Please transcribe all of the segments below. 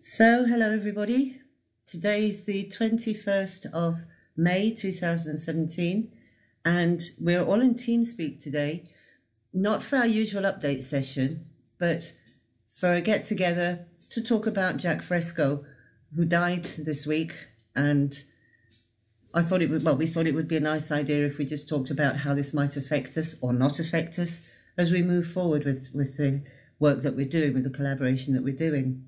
So, hello everybody. Today is the 21st of May 2017, and we're all in TeamSpeak today, not for our usual update session, but for a get-together to talk about Jacque Fresco, who died this week. And we thought it would be a nice idea if we just talked about how this might affect us or not affect us as we move forward with the work that we're doing, with the collaboration that we're doing.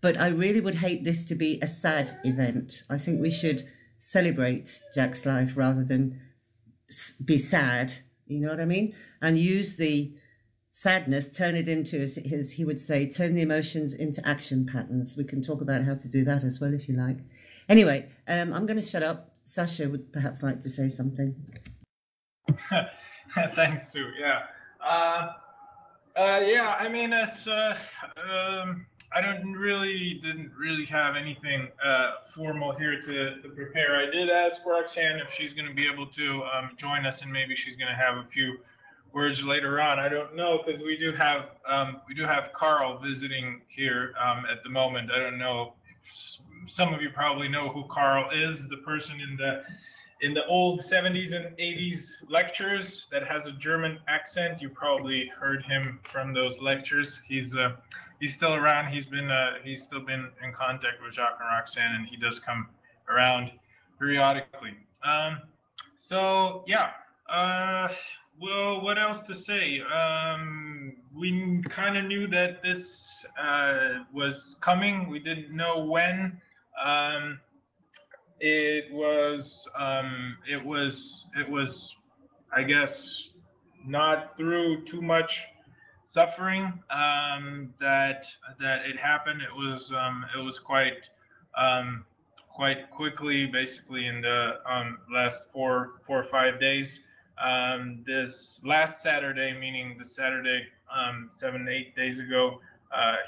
But I really would hate this to be a sad event. I think we should celebrate Jacque's life rather than be sad, you know what I mean? And use the sadness, turn it into, as he would say, turn the emotions into action patterns. We can talk about how to do that as well, if you like. Anyway, I'm going to shut up. Sasha would perhaps like to say something. Thanks, Sue. Yeah. Yeah, I mean, it's... I didn't really have anything formal here to prepare. I did ask Roxanne if she's going to be able to join us, and maybe she's going to have a few words later on. I don't know, because we do have Carl visiting here at the moment. I don't know if some of you probably know who Carl is, the person in the old 70s and 80s lectures that has a German accent. You probably heard him from those lectures. He's still around. He's still been in contact with Jacque and Roxanne, and he does come around periodically. So yeah. Well, what else to say? We kind of knew that this was coming. We didn't know when. It was, I guess, not through too much suffering that it happened. It was quite quickly, basically in the last four or 5 days. This last Saturday, meaning the Saturday 7-8 days ago,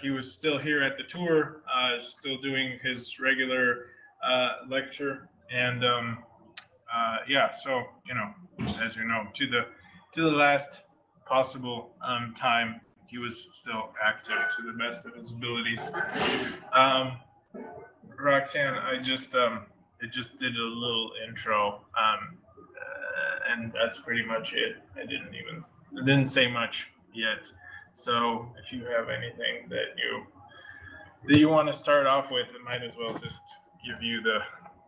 he was still here at the tour, still doing his regular lecture, and yeah. So as you know, to the last possible time, he was still active to the best of his abilities. Roxanne, I just did a little intro, and that's pretty much it. I didn't say much yet. So if you have anything that you want to start off with, I might as well just give you the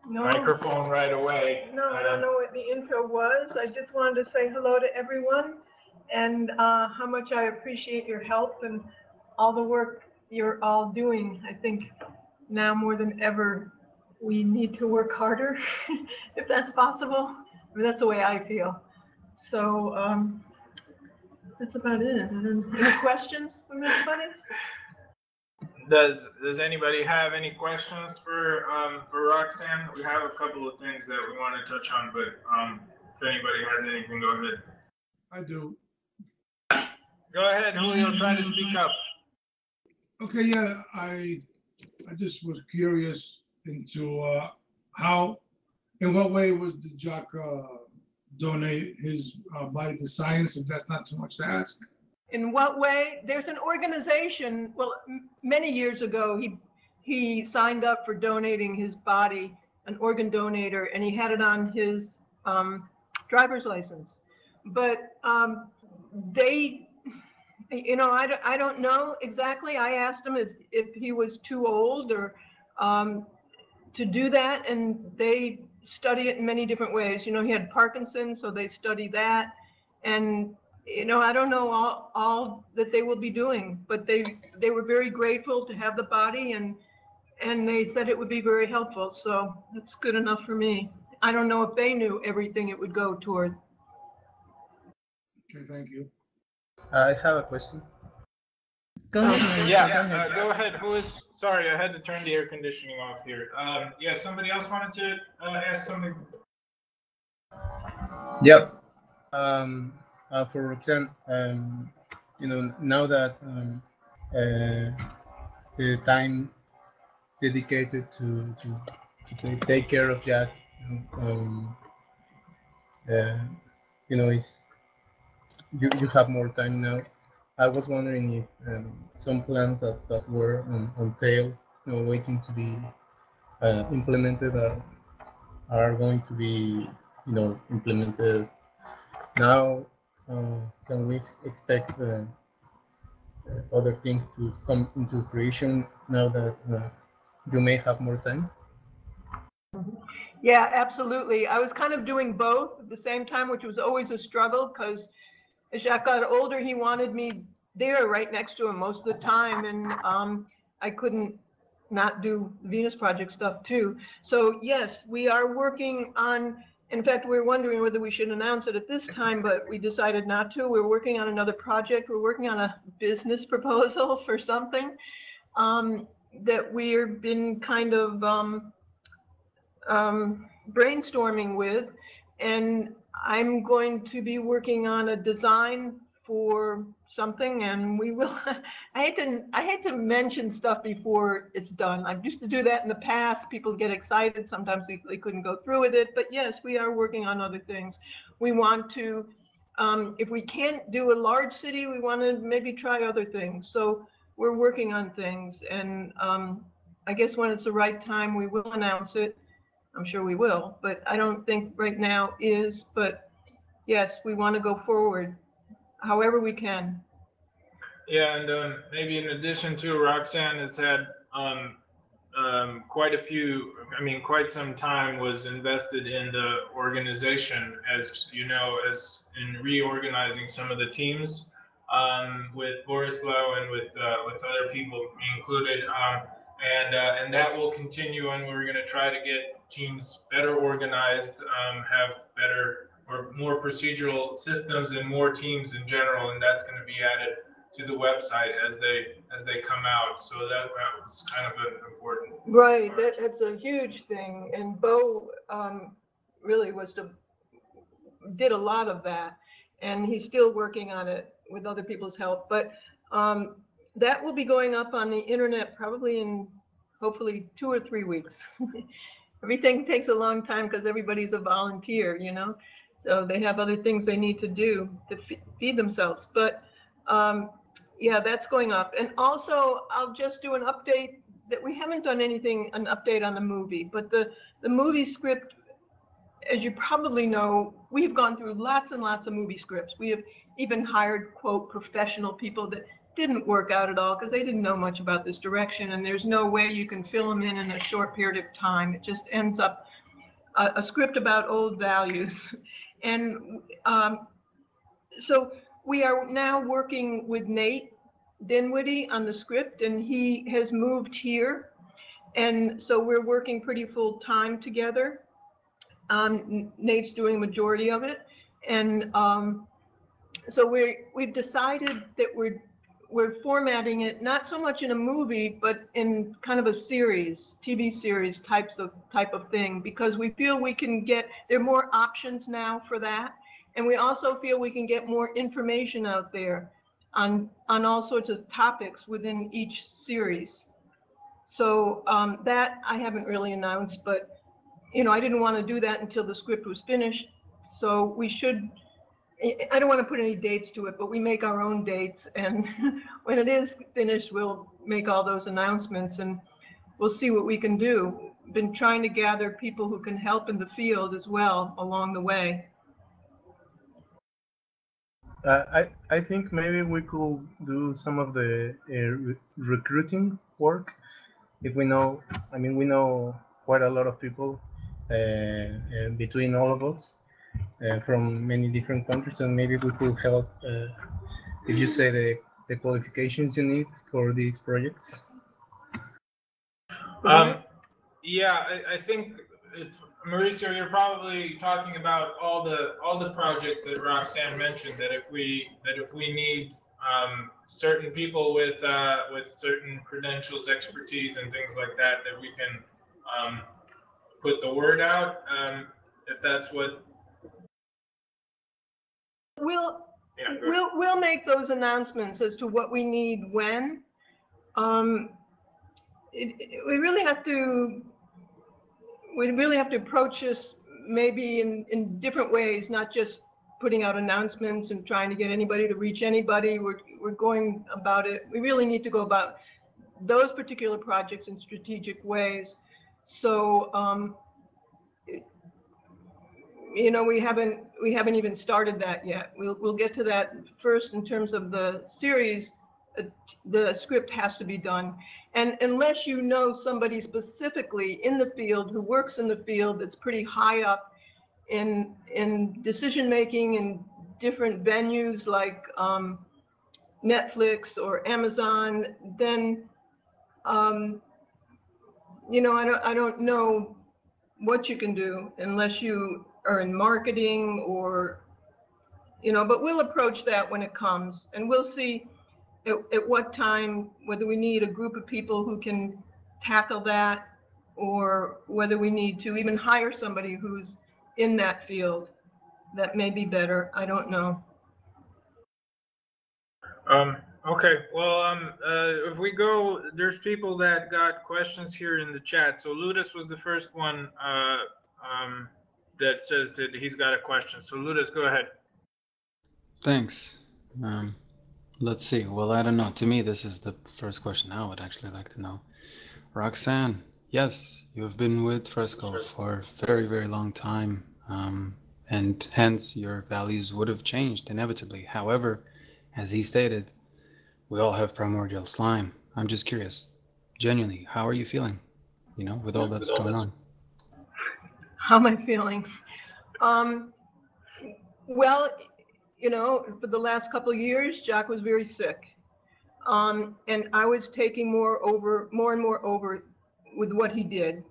microphone right away. No, I don't know what the intro was. I just wanted to say hello to everyone, and how much I appreciate your help and all the work you're all doing. I think now more than ever, we need to work harder, if that's possible. I mean, that's the way I feel. So that's about it. Any questions from anybody? Does anybody have any questions for Roxanne? We have a couple of things that we want to touch on, but if anybody has anything, go ahead. I do. Go ahead, Julio. Try to speak up. Okay, yeah, I just was curious into in what way did Jacque donate his body to science, if that's not too much to ask? In what way? There's an organization, well, many years ago, he signed up for donating his body, an organ donator, and he had it on his driver's license. But they, I don't know exactly. I asked him if he was too old or to do that, and they study it in many different ways. He had Parkinson's, so they study that. And I don't know all that they will be doing, but they were very grateful to have the body, and they said it would be very helpful. So that's good enough for me. I don't know if they knew everything it would go toward. Okay, thank you. I have a question. Go ahead. Yeah, go ahead. Sorry, I had to turn the air conditioning off here. Yeah, somebody else wanted to ask something. Yep. For Roxanne, now that the time dedicated to take care of Jacque, is you have more time now. I was wondering if some plans that were on tail waiting to be implemented are going to be, implemented now. Can we expect other things to come into fruition now that you may have more time? Yeah, absolutely. I was kind of doing both at the same time, which was always a struggle because as Jacque got older, he wanted me there right next to him most of the time. And I couldn't not do Venus Project stuff too. So yes, we are working on, in fact, we were wondering whether we should announce it at this time, but we decided not to. We're working on another project. We're working on a business proposal for something that we've been kind of brainstorming with, and I'm going to be working on a design for something, and we will. I hate to mention stuff before it's done. I used to do that in the past. People get excited. Sometimes they couldn't go through with it, but yes, we are working on other things. We want to, if we can't do a large city, we want to maybe try other things. So we're working on things, and I guess when it's the right time, we will announce it. I'm sure we will, but I don't think right now is, but yes, we want to go forward however we can. Yeah, and maybe in addition to, Roxanne has had quite a few, quite some time was invested in the organization, as you know, as in reorganizing some of the teams with Borislow and with other people included. And that will continue, and we're going to try to get teams better organized, have better or more procedural systems and more teams in general, and that's going to be added to the website as they come out. So that was kind of an important right. part. That's a huge thing, and Bo really did a lot of that, and he's still working on it with other people's help. But that will be going up on the internet probably in hopefully 2 or 3 weeks. Everything takes a long time because everybody's a volunteer, so they have other things they need to do to feed themselves. But yeah, that's going up. And also I'll just do an update that we haven't done an update on the movie, but the movie script, as you probably know, we've gone through lots and lots of movie scripts. We have even hired, quote, professional people that didn't work out at all because they didn't know much about this direction, and there's no way you can fill them in a short period of time. It just ends up a script about old values. And so we are now working with Nate Dinwiddie on the script, and he has moved here, and so we're working pretty full time together. Nate's doing a majority of it, and so we've decided that we're formatting it not so much in a movie, but in kind of a series, TV series type of thing, because we feel we can there are more options now for that, and we also feel we can get more information out there on all sorts of topics within each series. So that I haven't really announced, but I didn't want to do that until the script was finished. So we should, I don't want to put any dates to it, but we make our own dates. And when it is finished, we'll make all those announcements and we'll see what we can do. Been trying to gather people who can help in the field as well along the way. I think maybe we could do some of the recruiting work. If we know, we know quite a lot of people between all of us from many different countries, and maybe we could help if you say the qualifications you need for these projects. Yeah, I think Mauricio, you're probably talking about all the projects that Roxanne mentioned. That if we need certain people with certain credentials, expertise, and things like that, that we can put the word out. If that's what we'll make those announcements as to what we need when. We really have to approach this maybe in different ways, not just putting out announcements and trying to get anybody to reach anybody. We're going about it. We really need to go about those particular projects in strategic ways. So, you know, we haven't even started that yet. We'll get to that first. In terms of the series, the script has to be done, and unless you know somebody specifically in the field who works in the field that's pretty high up in decision making in different venues like Netflix or Amazon, then you know, I don't know what you can do unless you are in marketing or, you know, but we'll approach that when it comes, and we'll see at what time, whether we need a group of people who can tackle that, or whether we need to even hire somebody who's in that field. That may be better. I don't know. Okay, well, if we go, there's people that got questions here in the chat. So Ludus was the first one that says that he's got a question. So Ludus, go ahead. Thanks. Let's see. Well, I don't know. To me, this is the first question I would actually like to know. Roxanne, yes, you've been with Fresco for a very, very long time, and hence your values would have changed inevitably. However, as he stated, we all have primordial slime. I'm just curious, genuinely, how are you feeling, you know, with all that's going on? How am I feeling? Well, you know, for the last couple of years, Jacque was very sick. And I was taking more and more over with what he did.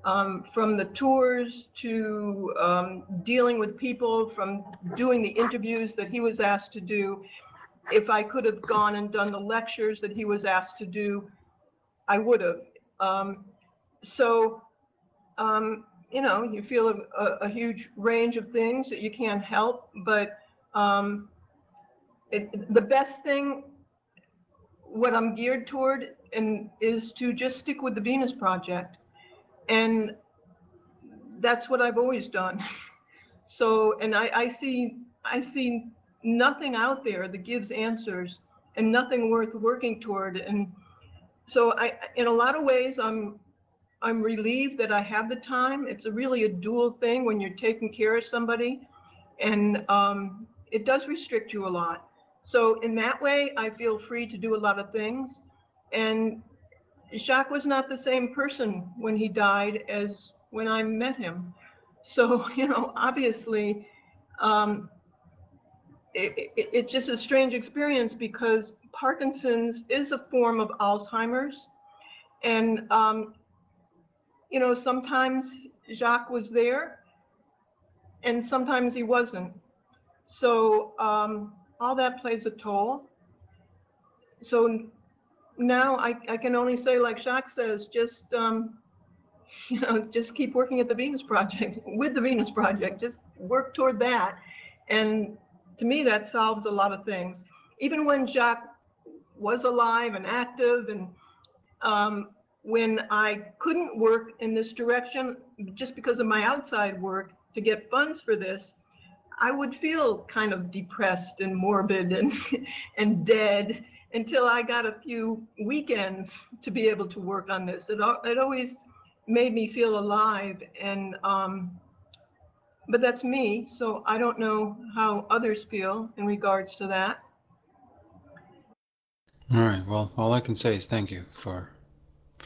From the tours to dealing with people, from doing the interviews that he was asked to do. If I could have gone and done the lectures that he was asked to do, I would have. You know, you feel a huge range of things that you can't help, but the best thing, what I'm geared toward, is to just stick with the Venus Project. And that's what I've always done. So, and I see nothing out there that gives answers, and nothing worth working toward. And so in a lot of ways, I'm relieved that I have the time. It's really a dual thing when you're taking care of somebody, and it does restrict you a lot. So in that way, I feel free to do a lot of things. And Jacque was not the same person when he died as when I met him. So, you know, obviously, it's just a strange experience, because Parkinson's is a form of Alzheimer's. And, you know, sometimes Jacque was there and sometimes he wasn't. So all that plays a toll. So now I can only say, like Jacque says, just, you know, just keep working at the Venus Project, with the Venus Project, just work toward that. And to me, that solves a lot of things. Even when Jacque was alive and active, and when I couldn't work in this direction just because of my outside work to get funds for this, I would feel kind of depressed and morbid and dead until I got a few weekends to be able to work on this. It always made me feel alive, and but that's me, so I don't know how others feel in regards to that. All right, well, all I can say is thank you for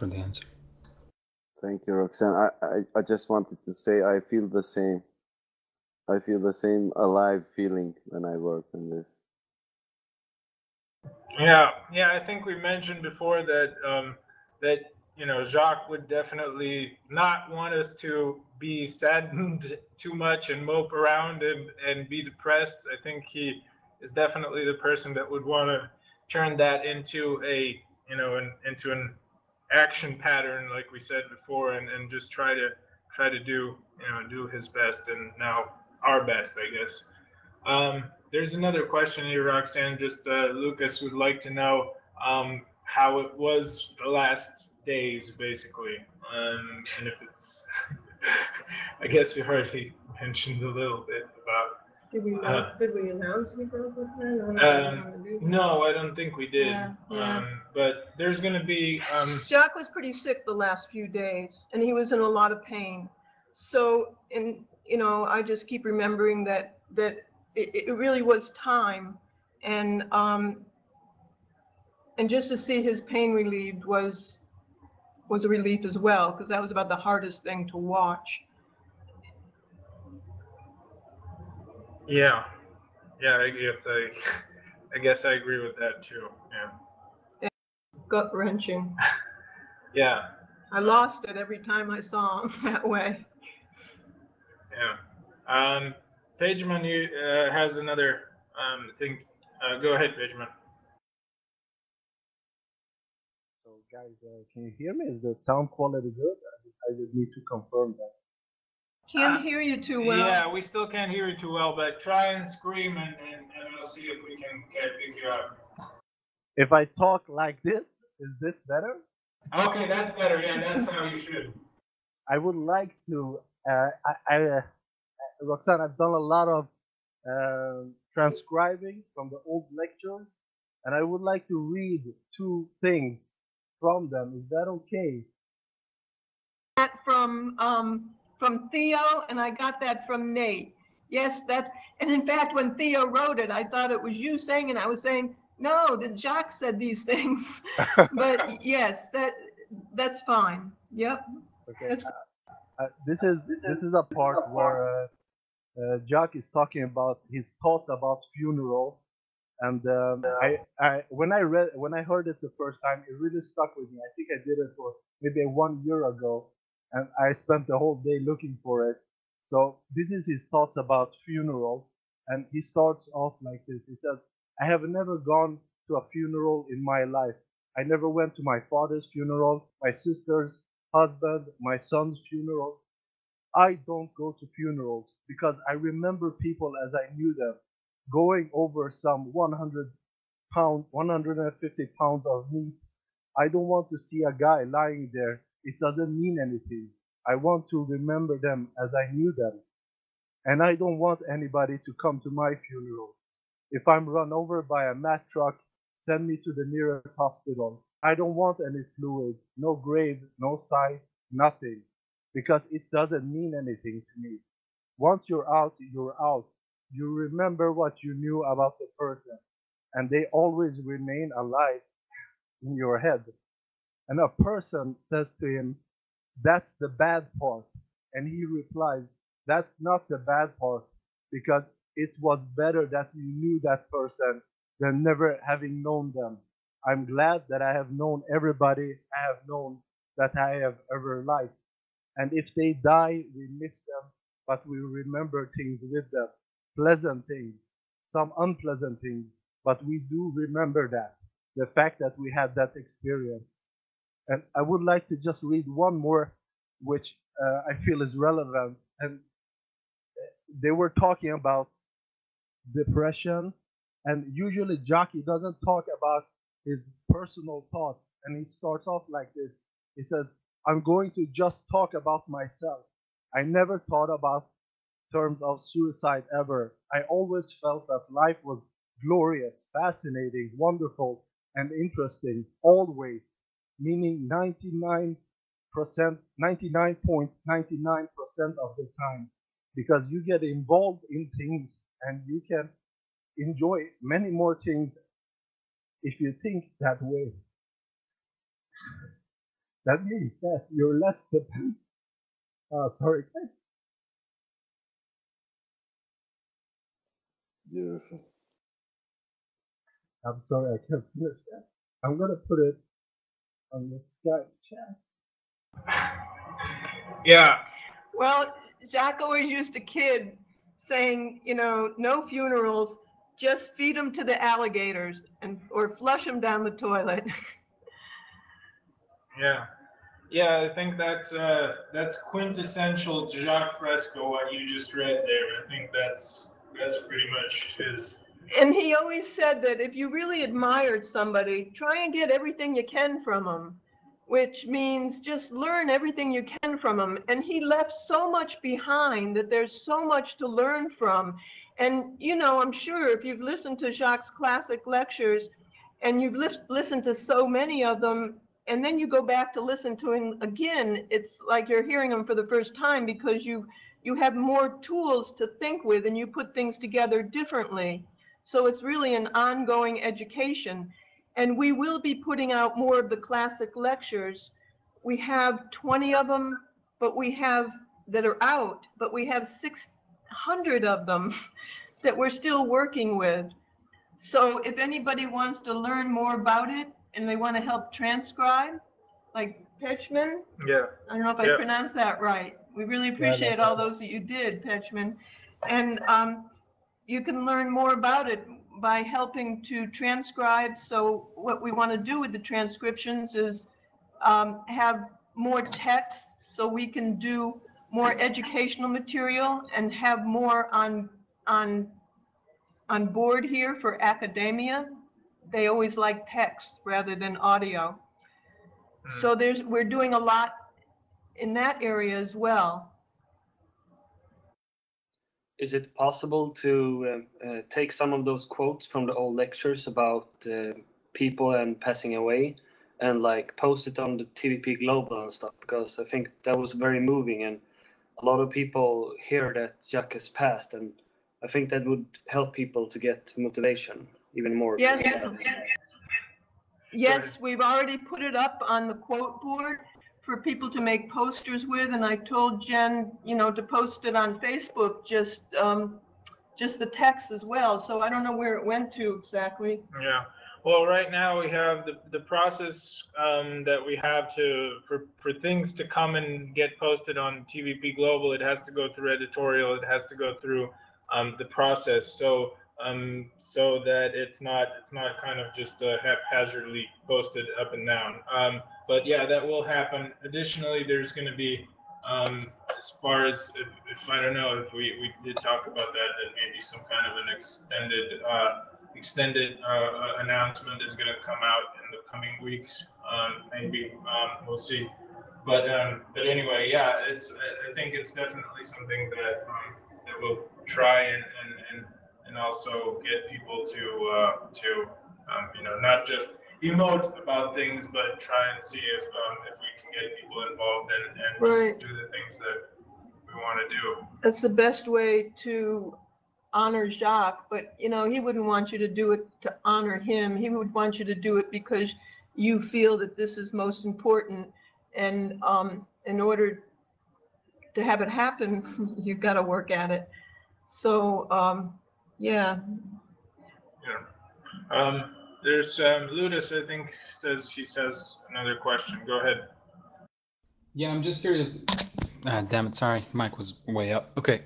the answer. Thank you, Roxanne. I just wanted to say I feel the same. I feel the same alive feeling when I work on this. Yeah, I think we mentioned before that that, you know, Jacque would definitely not want us to be saddened too much and mope around and be depressed. I think he is definitely the person that would want to turn that into a, you know, into an action pattern, like we said before, and just try to do, you know, do his best, and now our best, I guess. There's another question here, Roxanne. Just Lucas would like to know how it was the last days, basically, and if it's I guess we already mentioned a little bit about Did we announce we broke with her? No, I don't think we did. Yeah. But there's going to be. Jacque was pretty sick the last few days, and he was in a lot of pain. So, I just keep remembering that it really was time, and just to see his pain relieved was a relief as well, because that was about the hardest thing to watch. Yeah, I guess I agree with that too. Yeah. Gut wrenching. Yeah. I lost it every time I saw him that way. Yeah. Pageman has another thing. Go ahead, Pageman. So guys, can you hear me? Is the sound quality good? I just need to confirm that. Can't hear you too well. Yeah, we still can't hear you too well, but try and scream and we'll see if we can pick you up. If I talk like this, is this better? Okay, that's better. Yeah, that's how you should. I would like to, Roxanne, I've done a lot of transcribing from the old lectures, and I would like to read 2 things from them. Is that okay? That from Theo, and I got that from Nate. Yes, and in fact, when Theo wrote it, I thought it was you saying, and I was saying, no, that Jacque said these things. But yes, that's fine. Yep. Okay. This is a part where Jacque is talking about his thoughts about funeral, and when I heard it the first time, it really stuck with me. I think I did it for maybe 1 year ago, and I spent the whole day looking for it. So this is his thoughts about funeral, and he starts off like this. He says, "I have never gone to a funeral in my life. I never went to my father's funeral, my sister's husband, my son's funeral. I don't go to funerals because I remember people as I knew them, going over some 150 pounds of meat. I don't want to see a guy lying there. It doesn't mean anything. I want to remember them as I knew them. And I don't want anybody to come to my funeral. If I'm run over by a Mack truck, send me to the nearest hospital. I don't want any fluid, no grave, no sign, nothing, because it doesn't mean anything to me. Once you're out, you're out. You remember what you knew about the person, and they always remain alive in your head." And a person says to him, "That's the bad part." And he replies, "That's not the bad part, because it was better that you knew that person than never having known them. I'm glad that I have known everybody I have known that I have ever liked. And if they die, we miss them, but we remember things with them, pleasant things, some unpleasant things, but we do remember that, the fact that we had that experience." And I would like to just read one more, which I feel is relevant. And they were talking about depression, and usually Jacque doesn't talk about his personal thoughts, and he starts off like this. He says, "I'm going to just talk about myself. I never thought about terms of suicide ever. I always felt that life was glorious, fascinating, wonderful, and interesting, always, meaning 99.99% of the time, because you get involved in things and you can enjoy many more things if you think that way. That means that you're less dependent." Sorry, guys. Beautiful. I'm sorry, I can't finish that. I'm gonna put it on the Skype chat. Yeah. Well, Jacque always used to kid saying, no funerals, just feed them to the alligators or flush them down the toilet. Yeah, I think that's quintessential Jacque Fresco, what you just read there. I think that's pretty much his. And he always said that if you really admired somebody, try and get everything you can from them, which means just learn everything you can from them. And he left so much behind that there's so much to learn from. And, you know, I'm sure if you've listened to Jacque's classic lectures and you've listened to so many of them, and then you go back to listen to him again, it's like you're hearing him for the first time because you have more tools to think with and you put things together differently. So it's really an ongoing education. And we will be putting out more of the classic lectures. We have 20 of them, but we have that are out, but we have 600 of them that we're still working with. So if anybody wants to learn more about it and they want to help transcribe, like Pechman, Yeah. I don't know if I pronounced that right. We really appreciate all those that you did, Pechman. And you can learn more about it by helping to transcribe. So what we want to do with the transcriptions is have more text so we can do more educational material and have more on board here for academia. They always like text rather than audio. So we're doing a lot in that area as well. Is it possible to take some of those quotes from the old lectures about people and passing away and like post it on the TVP Global and stuff? Because I think that was very moving and a lot of people hear that Jacque has passed, and I think that would help people to get motivation even more. Yes, yes, we've already put it up on the quote board for people to make posters with, and I told Jen, you know, to post it on Facebook, just the text as well. So I don't know where it went to exactly. Yeah. Well, right now we have the process that we have for things to come and get posted on TVP Global. It has to go through editorial. It has to go through the process. So that it's not kind of just haphazardly posted up and down. But yeah, that will happen. Additionally, there's going to be as far as if I don't know if we did talk about that maybe some kind of an extended announcement is going to come out in the coming weeks. Maybe we'll see. But anyway, yeah, I think it's definitely something that we'll try and also get people to you know, not just emote about things, but try and see if we can get people involved and Right. just do the things that we want to do. That's the best way to honor Jacque, but you know, he wouldn't want you to do it to honor him. He would want you to do it because you feel that this is most important, and in order to have it happen, you've got to work at it. So yeah. There's Ludus, I think, she says another question. Go ahead. Yeah, I'm just curious. Damn it, sorry, mic was way up. Okay.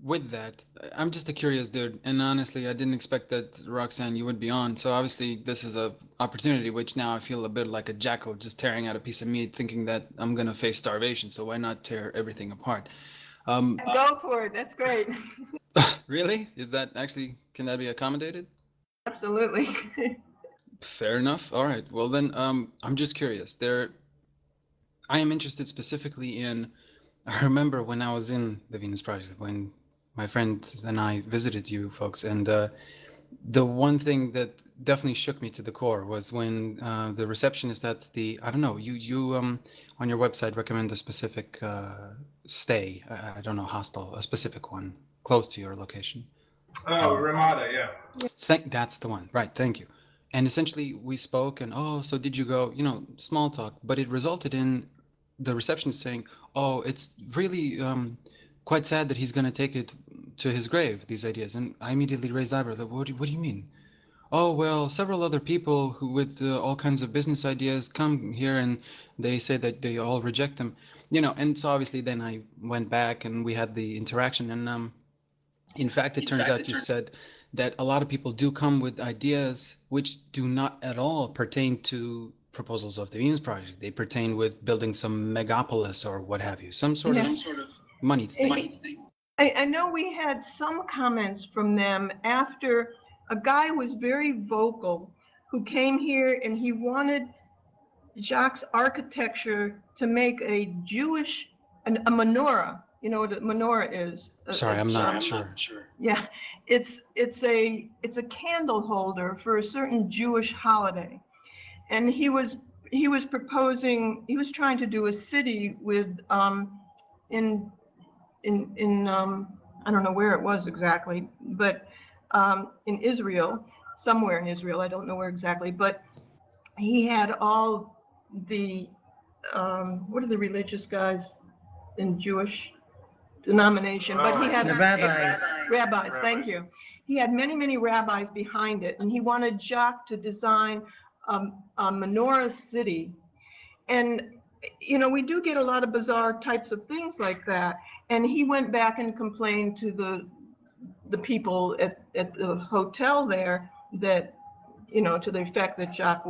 With that, I'm just a curious dude, and honestly, I didn't expect that, Roxanne, you would be on. So obviously, this is a opportunity, which now I feel a bit like a jackal just tearing out a piece of meat, thinking that I'm gonna face starvation. So why not tear everything apart? Go for it. That's great. Really? Is that actually? Can that be accommodated? Absolutely. Fair enough. All right. Well then, I'm just curious. I am interested specifically in. I remember when I was in the Venus Project, when my friend and I visited you folks, and the one thing that definitely shook me to the core was when the receptionist at the, I don't know, you on your website recommend a specific stay, I don't know, hostel, a specific one close to your location. Oh, Ramada, yeah. That's the one, right? Thank you. And essentially, we spoke, and so did you go? You know, small talk, but it resulted in the receptionist saying, "Oh, it's really quite sad that he's going to take it to his grave, these ideas." And I immediately raised eyebrows. Like, what do you mean? Oh, well, several other people who with all kinds of business ideas come here, and they say that they all reject them. You know, and so obviously then I went back and we had the interaction, and in fact, it turns out you said that a lot of people do come with ideas which do not at all pertain to proposals of the Venus Project. They pertain with building some megapolis or what have you, some sort of money thing. I know we had some comments from them after a guy was very vocal who came here and he wanted Jacque's architecture to make a menorah You know what a menorah is? Sorry, I'm not sure. Yeah, it's a candle holder for a certain Jewish holiday, and he was proposing, he was trying to do a city with in I don't know where it was exactly, but in Israel, somewhere in Israel, I don't know where exactly, but he had all the what are the religious guys in Jewish denomination, but he had The rabbis. rabbis, thank you. He had many rabbis behind it, and he wanted Jacque to design a menorah city. And you know, we do get a lot of bizarre types of things like that. And he went back and complained to the people at the hotel there that, you know, to the effect that Jacque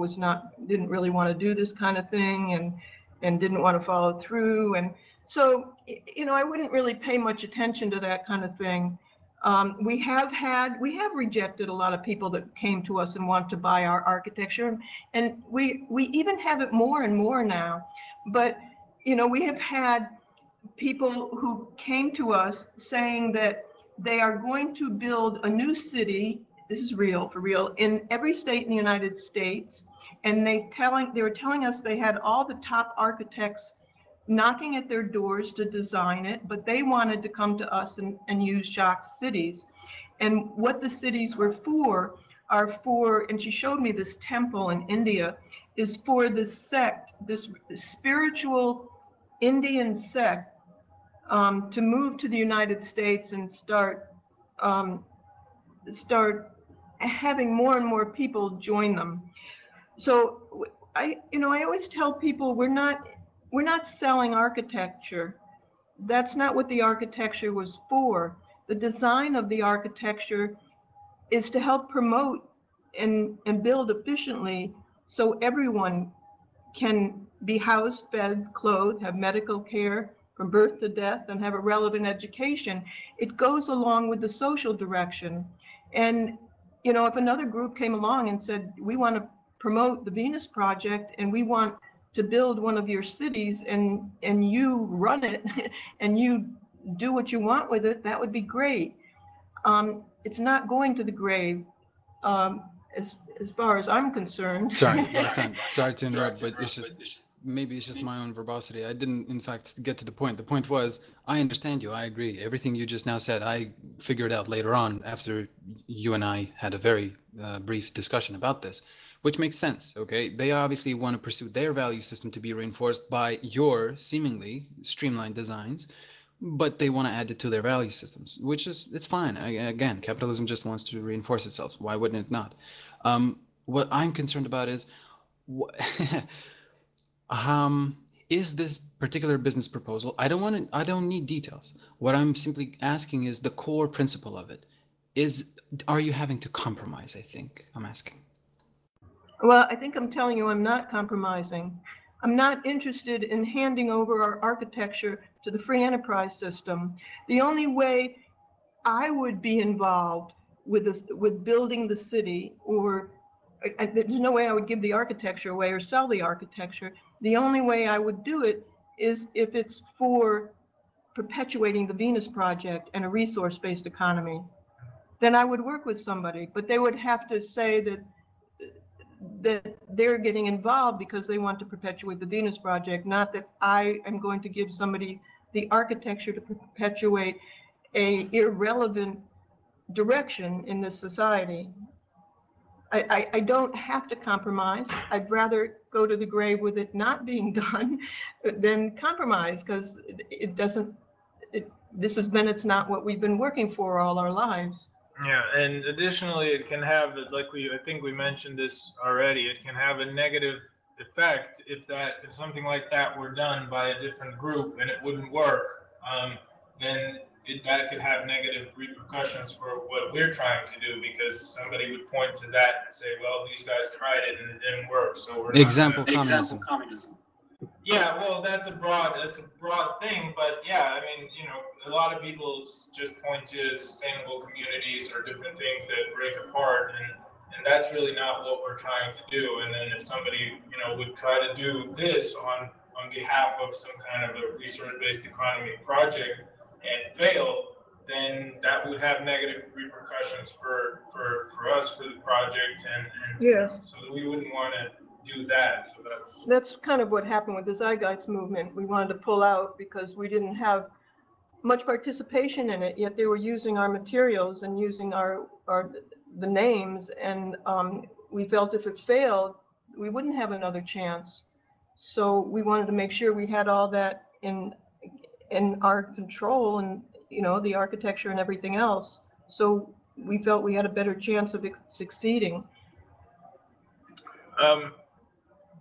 didn't really want to do this kind of thing and didn't want to follow through. And so, you know, I wouldn't really pay much attention to that kind of thing. We have rejected a lot of people that came to us and want to buy our architecture, and we even have it more and more now. But you know, we have had people who came to us saying that they are going to build a new city. This is real, for real, in every state in the United States, and they were telling us they had all the top architects knocking at their doors to design it, but they wanted to come to us and use Jacque's cities. And what the cities were for are for, and she showed me this temple in India, is for this sect, this spiritual Indian sect, to move to the United States and start having more and more people join them. So I always tell people we're not selling architecture. That's not what the architecture was for. The design of the architecture is to help promote and build efficiently so everyone can be housed, fed, clothed, have medical care from birth to death, and have a relevant education. It goes along with the social direction. And, you know, if another group came along and said, we want to promote the Venus Project and we want to build one of your cities, and you run it and you do what you want with it, that would be great. It's not going to the grave, as far as I'm concerned. Sorry, Roxanne, sorry to interrupt, but maybe it's just my own verbosity. I didn't, in fact, get to the point. The point was, I understand you. I agree. Everything you just now said, I figured out later on after you and I had a very brief discussion about this. Which makes sense, okay? They obviously want to pursue their value system to be reinforced by your seemingly streamlined designs, but they want to add it to their value systems, which is, it's fine. Again, capitalism just wants to reinforce itself. Why wouldn't it not? What I'm concerned about is, is this particular business proposal, I don't need details. What I'm simply asking is the core principle of it. Are you having to compromise, I think I'm asking. Well, I think I'm telling you I'm not compromising. I'm not interested in handing over our architecture to the free enterprise system. The only way I would be involved with this, with building the city, or there's no way I would give the architecture away or sell the architecture. The only way I would do it is if it's for perpetuating the Venus Project and a resource-based economy. Then I would work with somebody, but they would have to say that they're getting involved because they want to perpetuate the Venus Project, not that I am going to give somebody the architecture to perpetuate a irrelevant direction in this society. I don't have to compromise. I'd rather go to the grave with it not being done than compromise, because it's not what we've been working for all our lives. Yeah, and additionally, it can have, I think we mentioned this already, it can have a negative effect if something like that were done by a different group and it wouldn't work. Then that could have negative repercussions for what we're trying to do, because somebody would point to that and say, well, these guys tried it and it didn't work, so we're Example communism. Yeah, well, that's a broad thing, but yeah, I mean, you know, a lot of people just point to sustainable communities or different things that break apart, and that's really not what we're trying to do. And then if somebody, you know, would try to do this on behalf of some kind of a resource-based economy project, and fail, then that would have negative repercussions for us, for the project, and Yes. so we wouldn't want to do that. So that's kind of what happened with the Zeitgeist movement. We wanted to pull out because we didn't have much participation in it, yet they were using our materials and using the names, and we felt if it failed, we wouldn't have another chance. So we wanted to make sure we had all that in our control, and the architecture and everything else. So we felt we had a better chance of succeeding.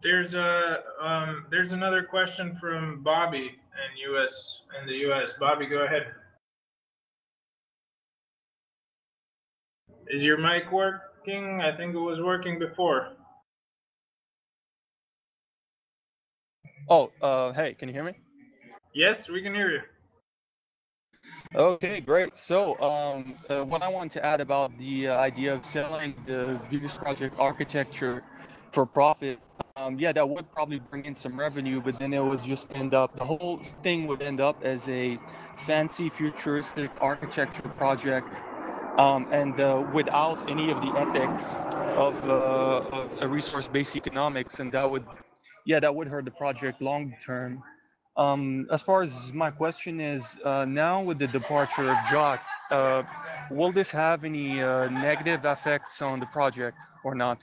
There's another question from Bobby in the US. Bobby, go ahead. Is your mic working? I think it was working before. Oh, hey, can you hear me? Yes, we can hear you. Okay, great. So, what I wanted to add about the idea of selling the Venus Project architecture for profit, yeah, that would probably bring in some revenue, but then it would just end up, the whole thing would end up as a fancy futuristic architecture project, and without any of the ethics of a resource-based economics, and that would hurt the project long term. As far as my question is, now with the departure of Jacque, will this have any negative effects on the project or not?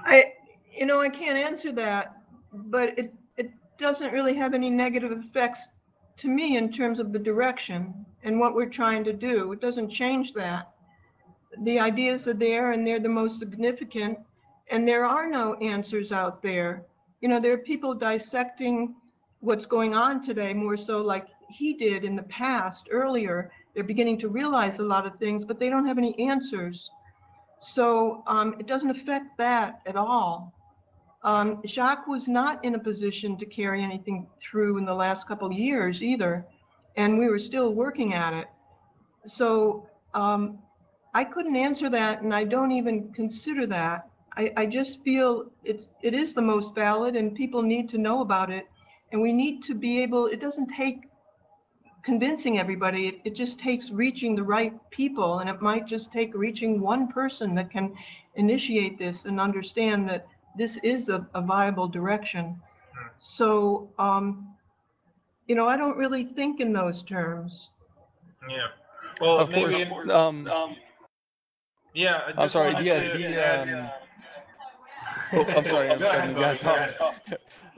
I can't answer that, but it doesn't really have any negative effects to me in terms of the direction and what we're trying to do. It doesn't change that. The ideas are there, and they're the most significant, and there are no answers out there. There are people dissecting what's going on today more so like he did in the past earlier. They're beginning to realize a lot of things, but they don't have any answers. So it doesn't affect that at all. Jacque was not in a position to carry anything through in the last couple of years either, and we were still working at it. So I couldn't answer that, and I don't even consider that. I just feel it is the most valid, and people need to know about it, and we need to be able, it doesn't take convincing everybody, it just takes reaching the right people, and it might just take reaching one person that can initiate this and understand that this is a viable direction. So, I don't really think in those terms. Yeah. Well, of maybe. Course. Yeah. I'm sorry. Yeah. I'm sorry. I'm cutting you guys off.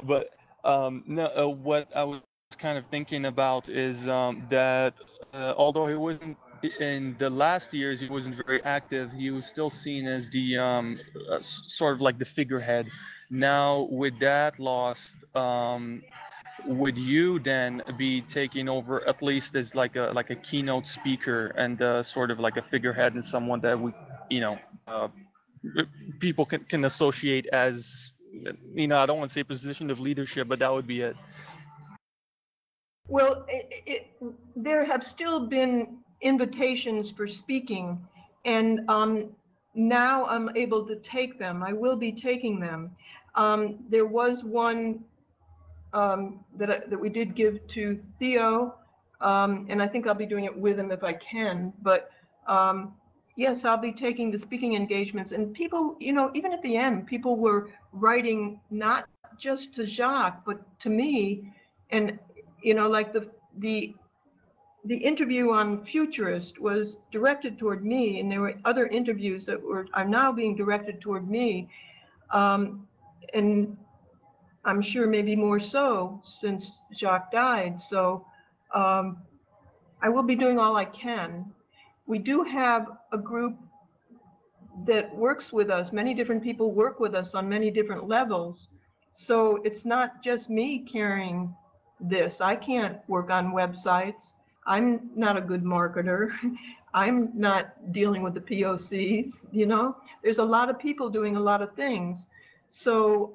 But no. What I was kind of thinking about is that although he wasn't in the last years, he wasn't very active. He was still seen as the sort of like the figurehead. Now with that lost, would you then be taking over at least as like a keynote speaker and sort of like a figurehead and someone that we, people can associate as, I don't want to say position of leadership, but that would be it. Well, there have still been invitations for speaking, and now I'm able to take them. I will be taking them. There was one that we did give to Theo, and I think I'll be doing it with him if I can. But yes, I'll be taking the speaking engagements. And people, even at the end, people were writing not just to Jacque, but to me. And like the interview on Futurist was directed toward me, and there were other interviews that are now being directed toward me, and I'm sure maybe more so since Jacque died. So I will be doing all I can. We do have a group that works with us. Many different people work with us on many different levels. So it's not just me carrying this. I can't work on websites. I'm not a good marketer. I'm not dealing with the POCs, There's a lot of people doing a lot of things. So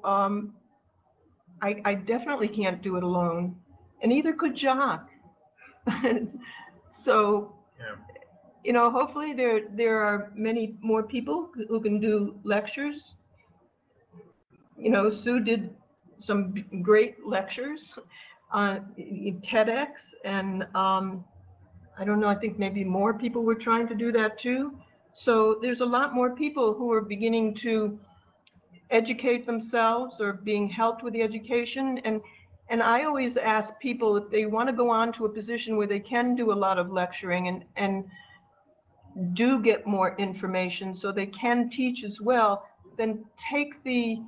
I definitely can't do it alone. And neither could Jacque. So, yeah. Hopefully there are many more people who can do lectures. Sue did some great lectures. TEDx, and I don't know, I think maybe more people were trying to do that too. So there's a lot more people who are beginning to educate themselves or being helped with the education. And I always ask people if they want to go on to a position where they can do a lot of lecturing and do get more information so they can teach as well, then take the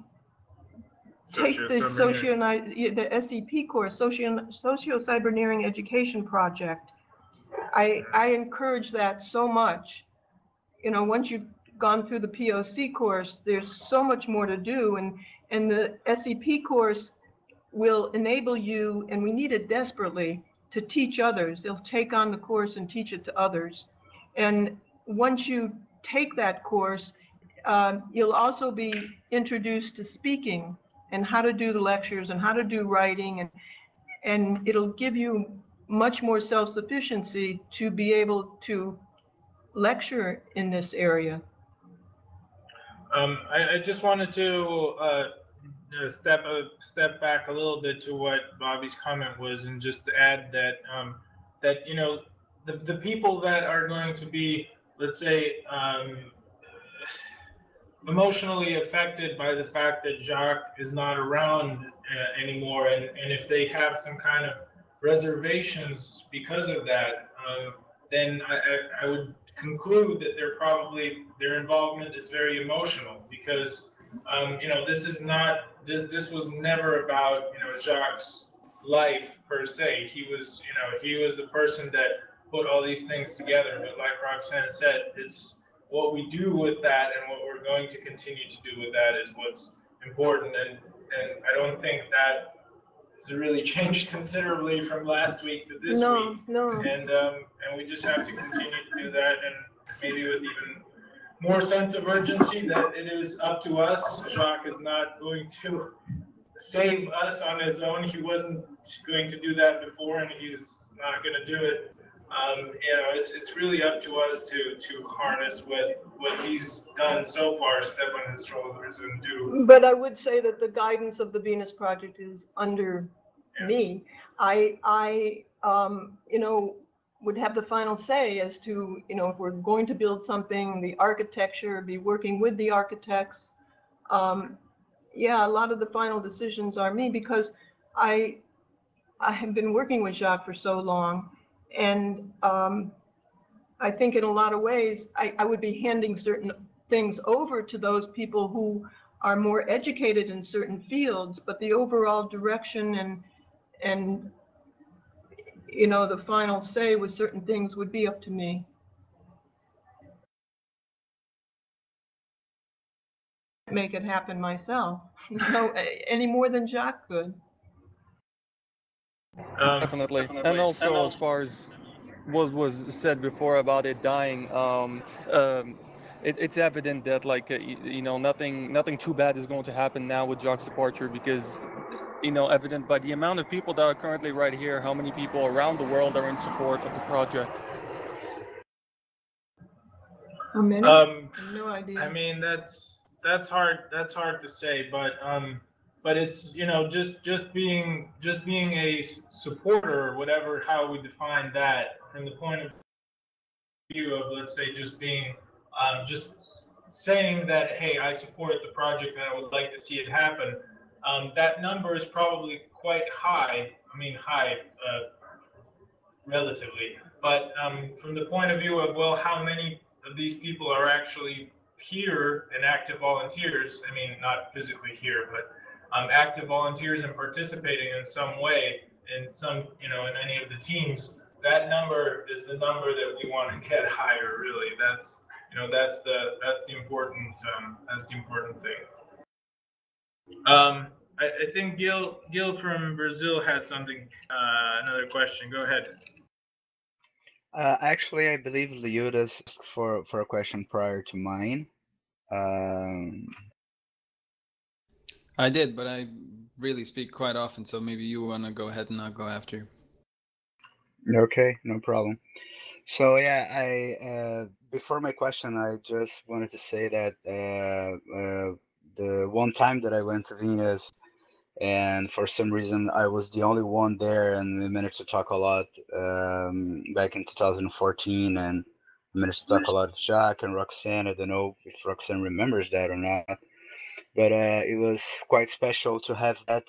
the SEP course, Socio-Cyberneering Education Project. I encourage that so much. You know, once you've gone through the POC course, there's so much more to do, and the SEP course will enable you, and we need it desperately, to teach others. They'll take on the course and teach it to others. And once you take that course, you'll also be introduced to speaking and how to do the lectures and how to do writing, and it'll give you much more self-sufficiency to be able to lecture in this area. I just wanted to step back a little bit to what Bobby's comment was, and just to add that that, you know, the people that are going to be, let's say, emotionally affected by the fact that Jacque is not around anymore, and if they have some kind of reservations because of that, then I would conclude that their involvement is very emotional, because you know, this was never about, you know, Jacque's life per se. He was the person that put all these things together. But like Roxanne said, it's what we do with that and what we're going to continue to do with that is what's important. And I don't think that has really changed considerably from last week to this week. No. And we just have to continue to do that, and maybe with even more sense of urgency that it is up to us. Jacque is not going to save us on his own. He wasn't going to do that before, and he's not going to do it. You know, it's really up to us to harness what he's done so far, step on his shoulders and do. But I would say that the guidance of the Venus Project is under me. I you know, would have the final say as to, you know, if we're going to build something, the architecture, be working with the architects. Yeah, a lot of the final decisions are me, because I have been working with Jacque for so long, and I think in a lot of ways I would be handing certain things over to those people who are more educated in certain fields, but the overall direction and you know, the final say with certain things would be up to me. Make it happen myself, no, any more than Jacque could. Definitely. And also, as far as what was said before about it dying, it's evident that, like, you know, nothing too bad is going to happen now with Jacque's departure, because, you know, evident by the amount of people that are currently right here, how many people around the world are in support of the project. How many? No idea. I mean, that's hard to say, but it's, you know, just being a supporter, or whatever, how we define that, from the point of view of, let's say, just being just saying that, hey, I support the project and I would like to see it happen. That number is probably quite high. I mean, high relatively, but from the point of view of, well, how many of these people are actually here and active volunteers? I mean, not physically here, but active volunteers and participating in some way in some, you know, in any of the teams. That number is the number that we want to get higher. Really, that's, you know, that's the important thing. I think Gil from Brazil has something, another question. Go ahead. Actually, I believe Leodas asked for a question prior to mine. I did, but I really speak quite often, so maybe you want to go ahead and I'll go after you. Okay, no problem. So yeah, I before my question, I just wanted to say that the one time that I went to Venus, and for some reason I was the only one there, and we managed to talk a lot back in 2014, and managed to talk a lot with Jacque and Roxanne. I don't know if Roxanne remembers that or not, but it was quite special to have that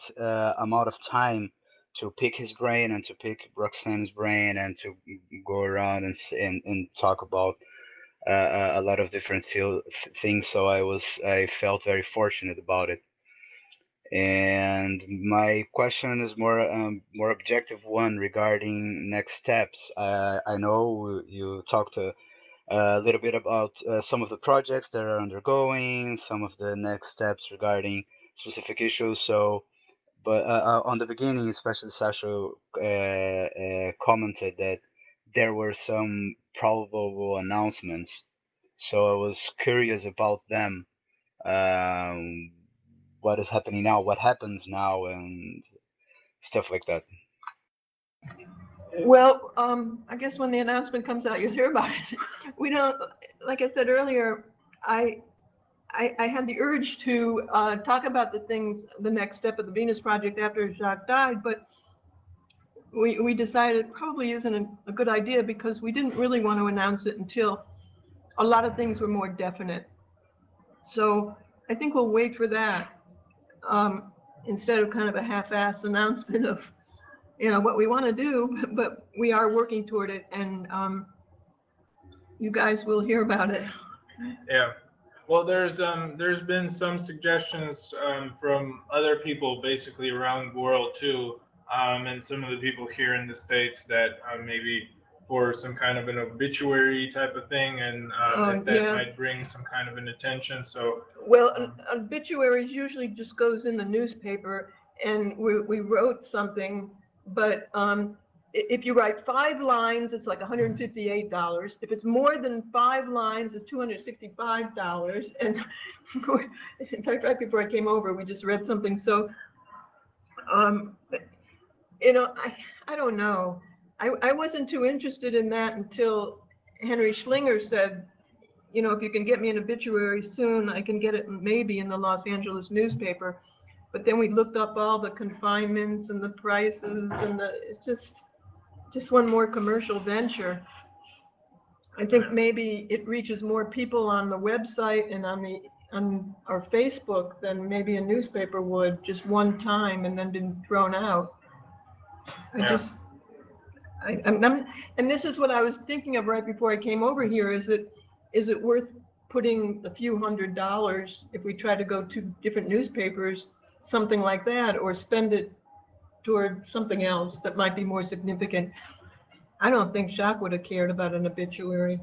amount of time to pick his brain and to pick Roxanne's brain and to go around and talk about a lot of different things. So I felt very fortunate about it. And my question is more objective one regarding next steps. I know you talked a little bit about some of the projects that are undergoing, some of the next steps regarding specific issues. So, but on the beginning, especially Sasha commented that there were some probable announcements. So I was curious about them. Um, what is happening now? What happens now, and stuff like that. Well, I guess when the announcement comes out, you'll hear about it. We don't, like I said earlier, I had the urge to talk about the things, the next step of the Venus Project after Jacque died, but we decided it probably isn't a good idea because we didn't really want to announce it until a lot of things were more definite. So I think we'll wait for that instead of kind of a half-assed announcement of, you know, what we want to do, but we are working toward it, and you guys will hear about it. Yeah. Well, there's been some suggestions from other people basically around the world too, and some of the people here in the States that maybe for some kind of an obituary type of thing, and if that might bring some kind of an attention. So well, obituaries usually just goes in the newspaper, and we wrote something, but if you write 5 lines, it's like $158. If it's more than 5 lines, it's $265. And in fact, right before I came over, we just read something. So, you know, I don't know. I wasn't too interested in that until Henry Schlinger said, you know, if you can get me an obituary soon, I can get it maybe in the Los Angeles newspaper. But then we looked up all the confinements and the prices, and it's just one more commercial venture. I think maybe it reaches more people on the website and on our Facebook than maybe a newspaper would, just one time and then been thrown out. And this is what I was thinking of right before I came over here. Is it worth putting a few $100 if we try to go to different newspapers, something like that, or spend it toward something else that might be more significant? I don't think Jacque would have cared about an obituary.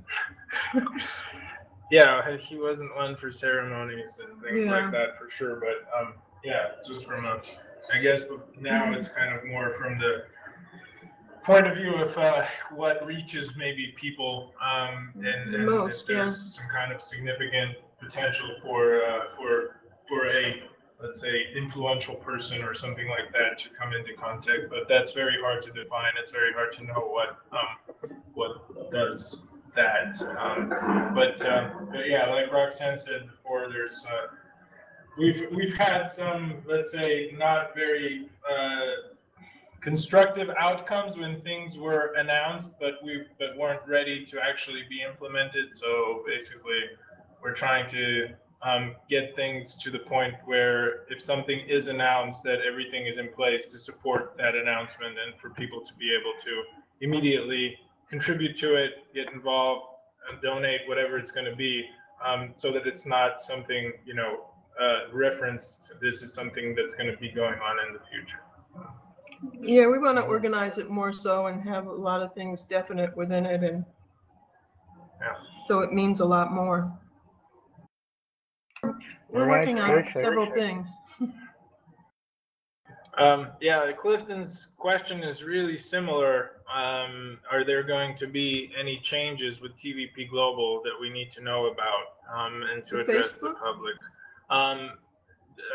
Yeah, he wasn't one for ceremonies and things like that for sure. But yeah, just from I guess now it's kind of more from the point of view of what reaches maybe people, and if there's some kind of significant potential for a, let's say, influential person or something like that to come into contact. But that's very hard to define. It's very hard to know what does that. But yeah, like Roxanne said before, there's we've had some, let's say, not very constructive outcomes when things were announced, but weren't ready to actually be implemented. So basically, we're trying to get things to the point where if something is announced, that everything is in place to support that announcement and for people to be able to immediately contribute to it, get involved, and donate whatever it's going to be, so that it's not something, you know, referenced. This is something that's going to be going on in the future. Yeah, we want to organize it more so and have a lot of things definite within it, and so it means a lot more. We're working on several things. Yeah, Clifton's question is really similar. Are there going to be any changes with TVP Global that we need to know about and to address the public?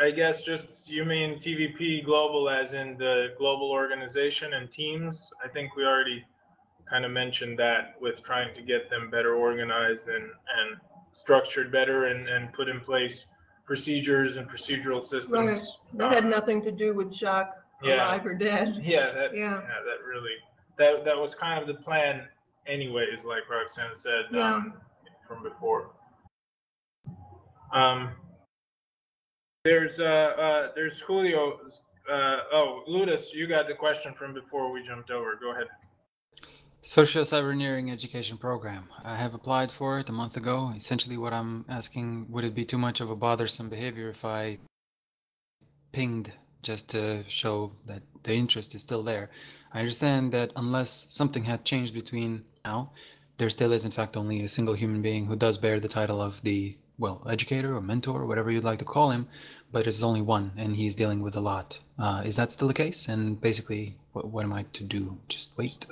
I guess just, you mean TVP Global as in the global organization and teams? I think we already kind of mentioned that with trying to get them better organized and structured better and put in place procedures and procedural systems. Right. That had nothing to do with Jacque alive or dead. Yeah, that really that was kind of the plan anyways, like Roxanne said from before. There's Julio. Ludus, you got the question from before we jumped over. Go ahead. Social cyberengineering education program. I have applied for it a month ago. Essentially what I'm asking, would it be too much of a bothersome behavior if I pinged just to show that the interest is still there? I understand that unless something had changed between now, there still is in fact only a single human being who does bear the title of the, well, educator or mentor, or whatever you'd like to call him, but it's only one and he's dealing with a lot. Is that still the case? And basically, what am I to do? Just wait?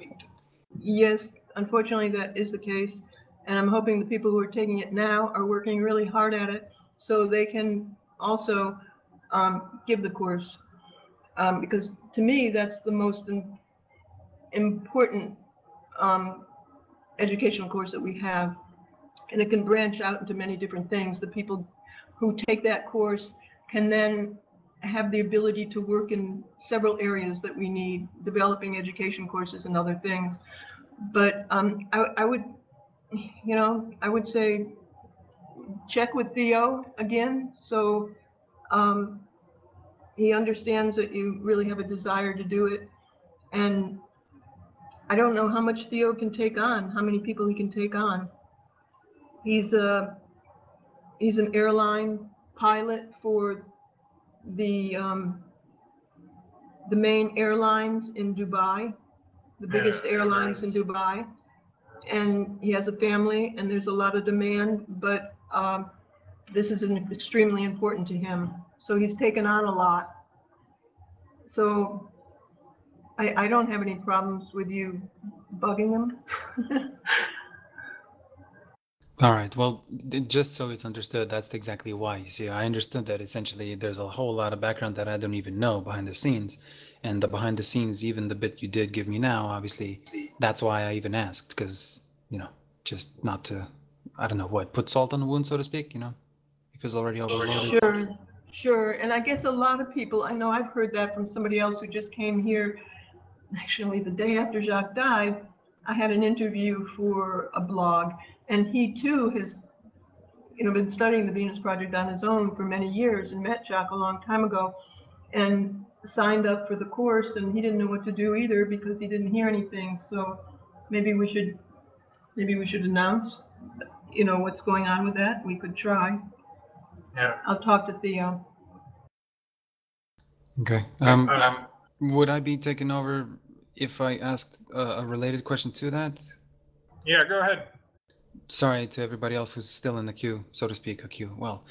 Yes, unfortunately that is the case. And I'm hoping the people who are taking it now are working really hard at it so they can also give the course. Because to me, that's the most important educational course that we have. And it can branch out into many different things. The people who take that course can then have the ability to work in several areas that we need, developing education courses and other things. But I would say check with Theo again, so he understands that you really have a desire to do it. And I don't know how much Theo can take on, how many people he can take on. He's an airline pilot for the main airlines in Dubai, the biggest airlines in Dubai, and he has a family and there's a lot of demand, but this is extremely important to him, so he's taken on a lot. So I don't have any problems with you bugging him. All right. Well, just so it's understood, that's exactly why. You see, I understood that essentially there's a whole lot of background that I don't even know behind the scenes. And the behind the scenes, even the bit you did give me now, obviously, that's why I even asked, because, just not to, I don't know what, put salt on the wound, so to speak, if it's already overloaded. Sure. And I guess a lot of people, I know I've heard that from somebody else who just came here. Actually, the day after Jacque died, I had an interview for a blog, and he too has, been studying the Venus Project on his own for many years and met Jacque a long time ago and signed up for the course, and he didn't know what to do either because he didn't hear anything. So maybe we should announce, what's going on with that. We could try. Yeah. I'll talk to Theo. Okay. Would I be taken over if I asked a related question to that? Yeah, go ahead. Sorry to everybody else who's still in the queue, so to speak, a queue. Well,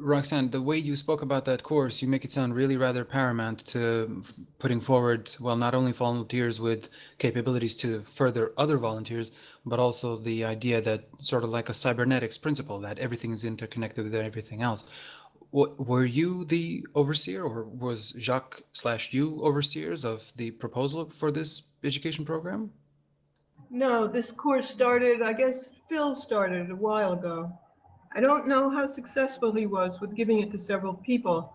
Roxanne, the way you spoke about that course, you make it sound really rather paramount to putting forward, well, not only volunteers with capabilities to further other volunteers, but also the idea that sort of like a cybernetics principle, that everything is interconnected with everything else. Were you the overseer, or was Jacque/you overseers of the proposal for this education program? No, this course started, I guess Phil started a while ago. I don't know how successful he was with giving it to several people.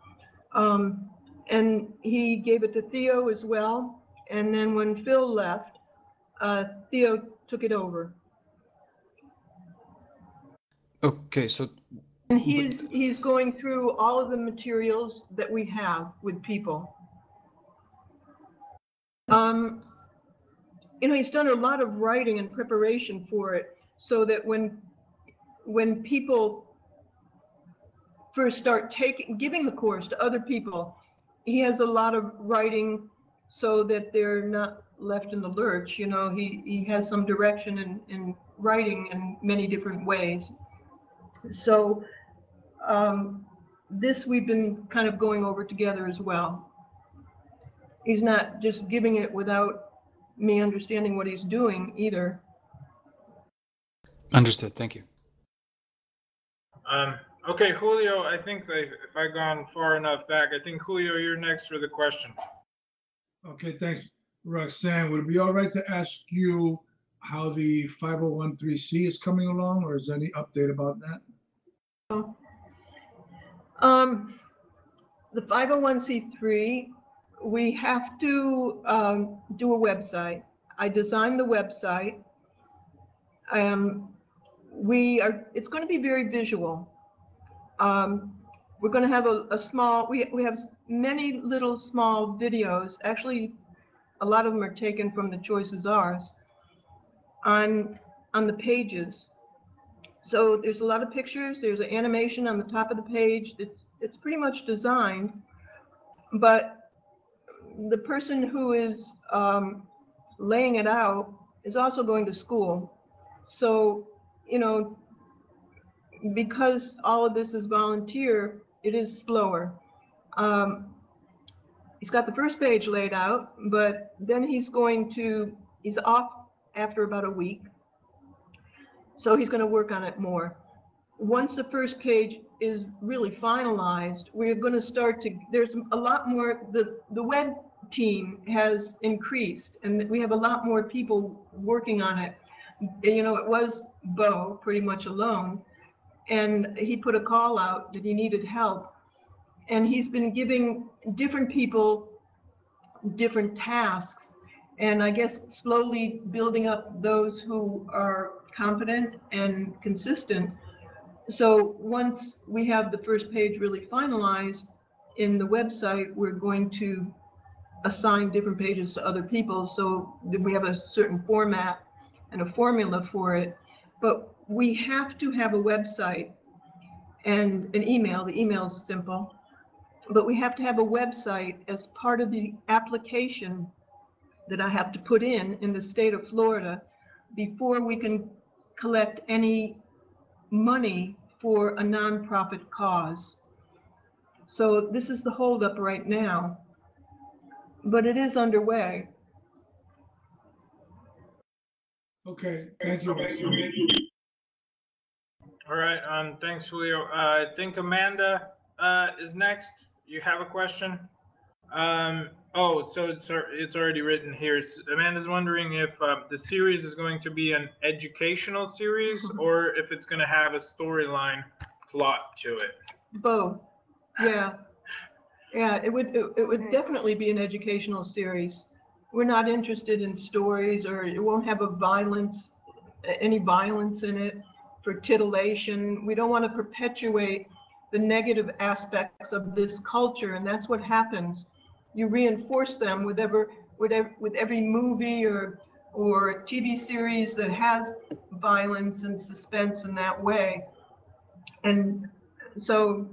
And he gave it to Theo as well. And then when Phil left, Theo took it over. Okay, so... And he's going through all of the materials that we have with people. He's done a lot of writing and preparation for it, so that when people first start giving the course to other people, he has a lot of writing so that they're not left in the lurch. He has some direction in writing in many different ways. So this we've been kind of going over together as well. He's not just giving it without me understanding what he's doing either. Understood. Thank you. Okay, Julio, I think if I've gone far enough back, I think, Julio, you're next for the question. Okay, thanks, Roxanne. Would it be all right to ask you how the 5013C is coming along, or is there any update about that? The 501c3, we have to do a website. I designed the website. It's going to be very visual. We're going to have a small, we have many little small videos. Actually, a lot of them are taken from The Choice Is Ours on the pages. So there's a lot of pictures. There's an animation on the top of the page. It's pretty much designed, but the person who is laying it out is also going to school. So, you know, because all of this is volunteer, it is slower. He's got the first page laid out, but then he's off after about a week. So he's going to work on it more. Once the first page is really finalized, we're going to there's a lot more, the web team has increased and we have a lot more people working on it. You know, it was Bo pretty much alone, and he put a call out that he needed help. And he's been giving different people different tasks, and I guess slowly building up those who are confident and consistent. So once we have the first page really finalized in the website, we're going to assign different pages to other people so that we have a certain format and a formula for it. But we have to have a website and an email. The email is simple, but we have to have a website as part of the application that I have to put in the state of Florida before we can collect any money for a nonprofit cause. So this is the holdup right now, but it is underway. Okay, thank you. All right, thanks, Julio. I think Amanda is next. You have a question? Oh, so it's already written here. Amanda's wondering if the series is going to be an educational series or if it's going to have a storyline plot to it. Both. Yeah. Yeah, it would definitely be an educational series. We're not interested in stories, or it won't have any violence in it for titillation. We don't want to perpetuate the negative aspects of this culture, and that's what happens. You reinforce them with every movie or TV series that has violence and suspense in that way. And so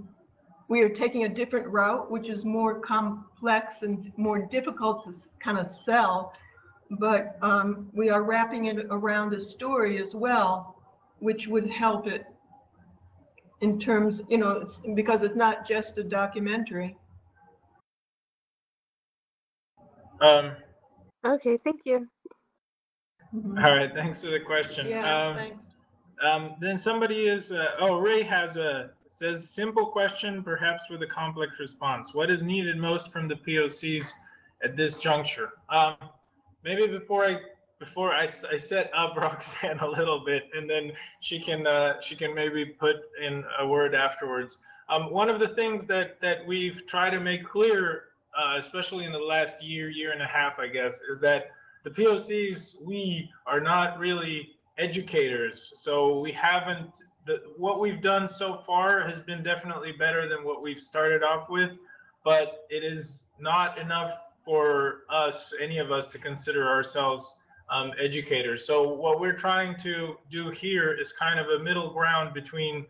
we are taking a different route, which is more complex and more difficult to kind of sell, but we are wrapping it around a story as well, which would help it in terms, you know, because it's not just a documentary. Okay, thank you. All right, thanks for the question. Yeah, thanks. Then somebody Ray says simple question, perhaps with a complex response. What is needed most from the POCs at this juncture? Maybe before I set up Roxanne a little bit, and then she can maybe put in a word afterwards. One of the things that we've tried to make clear, especially in the last year and a half, I guess, is that the POCs, we are not really educators. So we haven't, what we've done so far has been definitely better than what we've started off with, but it is not enough for us, any of us, to consider ourselves educators. So what we're trying to do here is kind of a middle ground between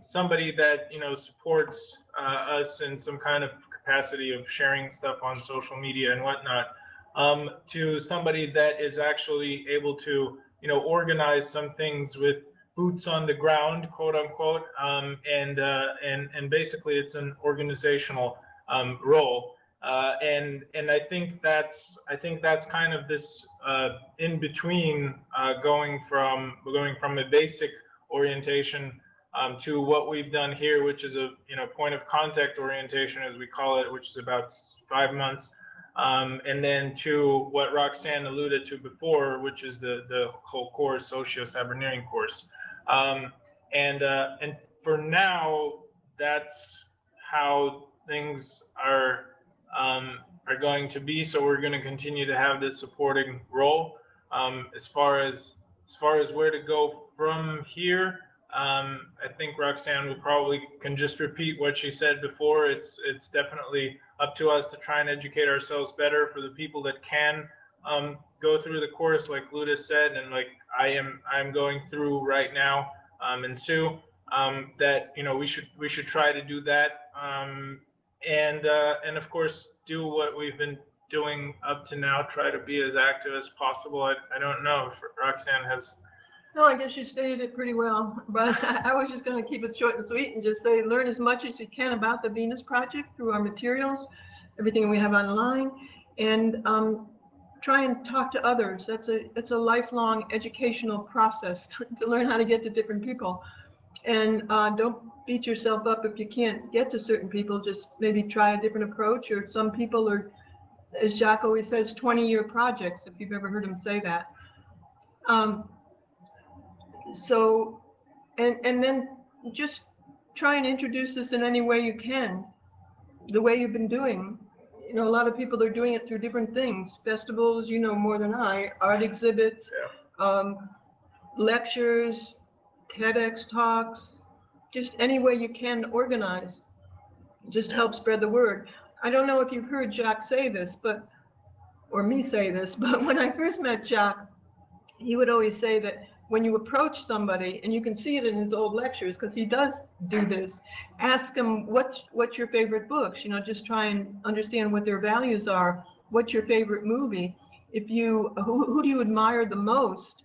somebody that, you know, supports us in some kind of capacity of sharing stuff on social media and whatnot, to somebody that is actually able to, you know, organize some things with boots on the ground, quote unquote, and basically it's an organizational role, and I think that's kind of this in between, going from a basic orientation to what we've done here, which is a, you know, point of contact orientation, as we call it, which is about 5 months. And then to what Roxanne alluded to before, which is the whole course, socio-cyberneering course. And for now, that's how things are going to be. So we're going to continue to have this supporting role. As far as where to go from here, I think Roxanne will probably can just repeat what she said before. It's definitely up to us to try and educate ourselves better for the people that can go through the course, like Ludus said, and like I'm going through right now, and Sue, that we should try to do that, and of course do what we've been doing up to now, try to be as active as possible. I don't know if Roxanne has. No, I guess you stated it pretty well, but I was just going to keep it short and sweet and just say learn as much as you can about the Venus Project through our materials, everything we have online, and try and talk to others. It's a lifelong educational process to learn how to get to different people. And don't beat yourself up if you can't get to certain people. Just maybe try a different approach, or some people are, as Jacque always says, 20-year projects, if you've ever heard him say that. So, and then just try and introduce this in any way you can, the way you've been doing. A lot of people are doing it through different things, festivals, more than I, art exhibits, lectures, TEDx talks, just any way you can organize, just help spread the word. I don't know if you've heard Jacque say this, or me say this, but when I first met Jacque, he would always say that when you approach somebody, and you can see it in his old lectures because he does do this, ask them what's your favorite books, just try and understand what their values are. What's your favorite movie? Who do you admire the most?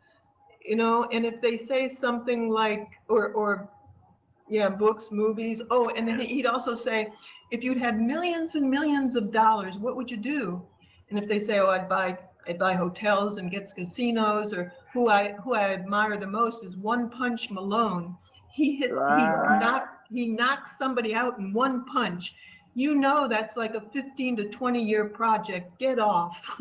And if they say something like, or books, movies. Oh, and then he'd also say, if you'd had millions and millions of dollars, what would you do? And if they say, oh, I'd buy hotels and get casinos, or who I admire the most is One Punch Malone. He knocked somebody out in one punch. That's like a 15 to 20-year project. Get off.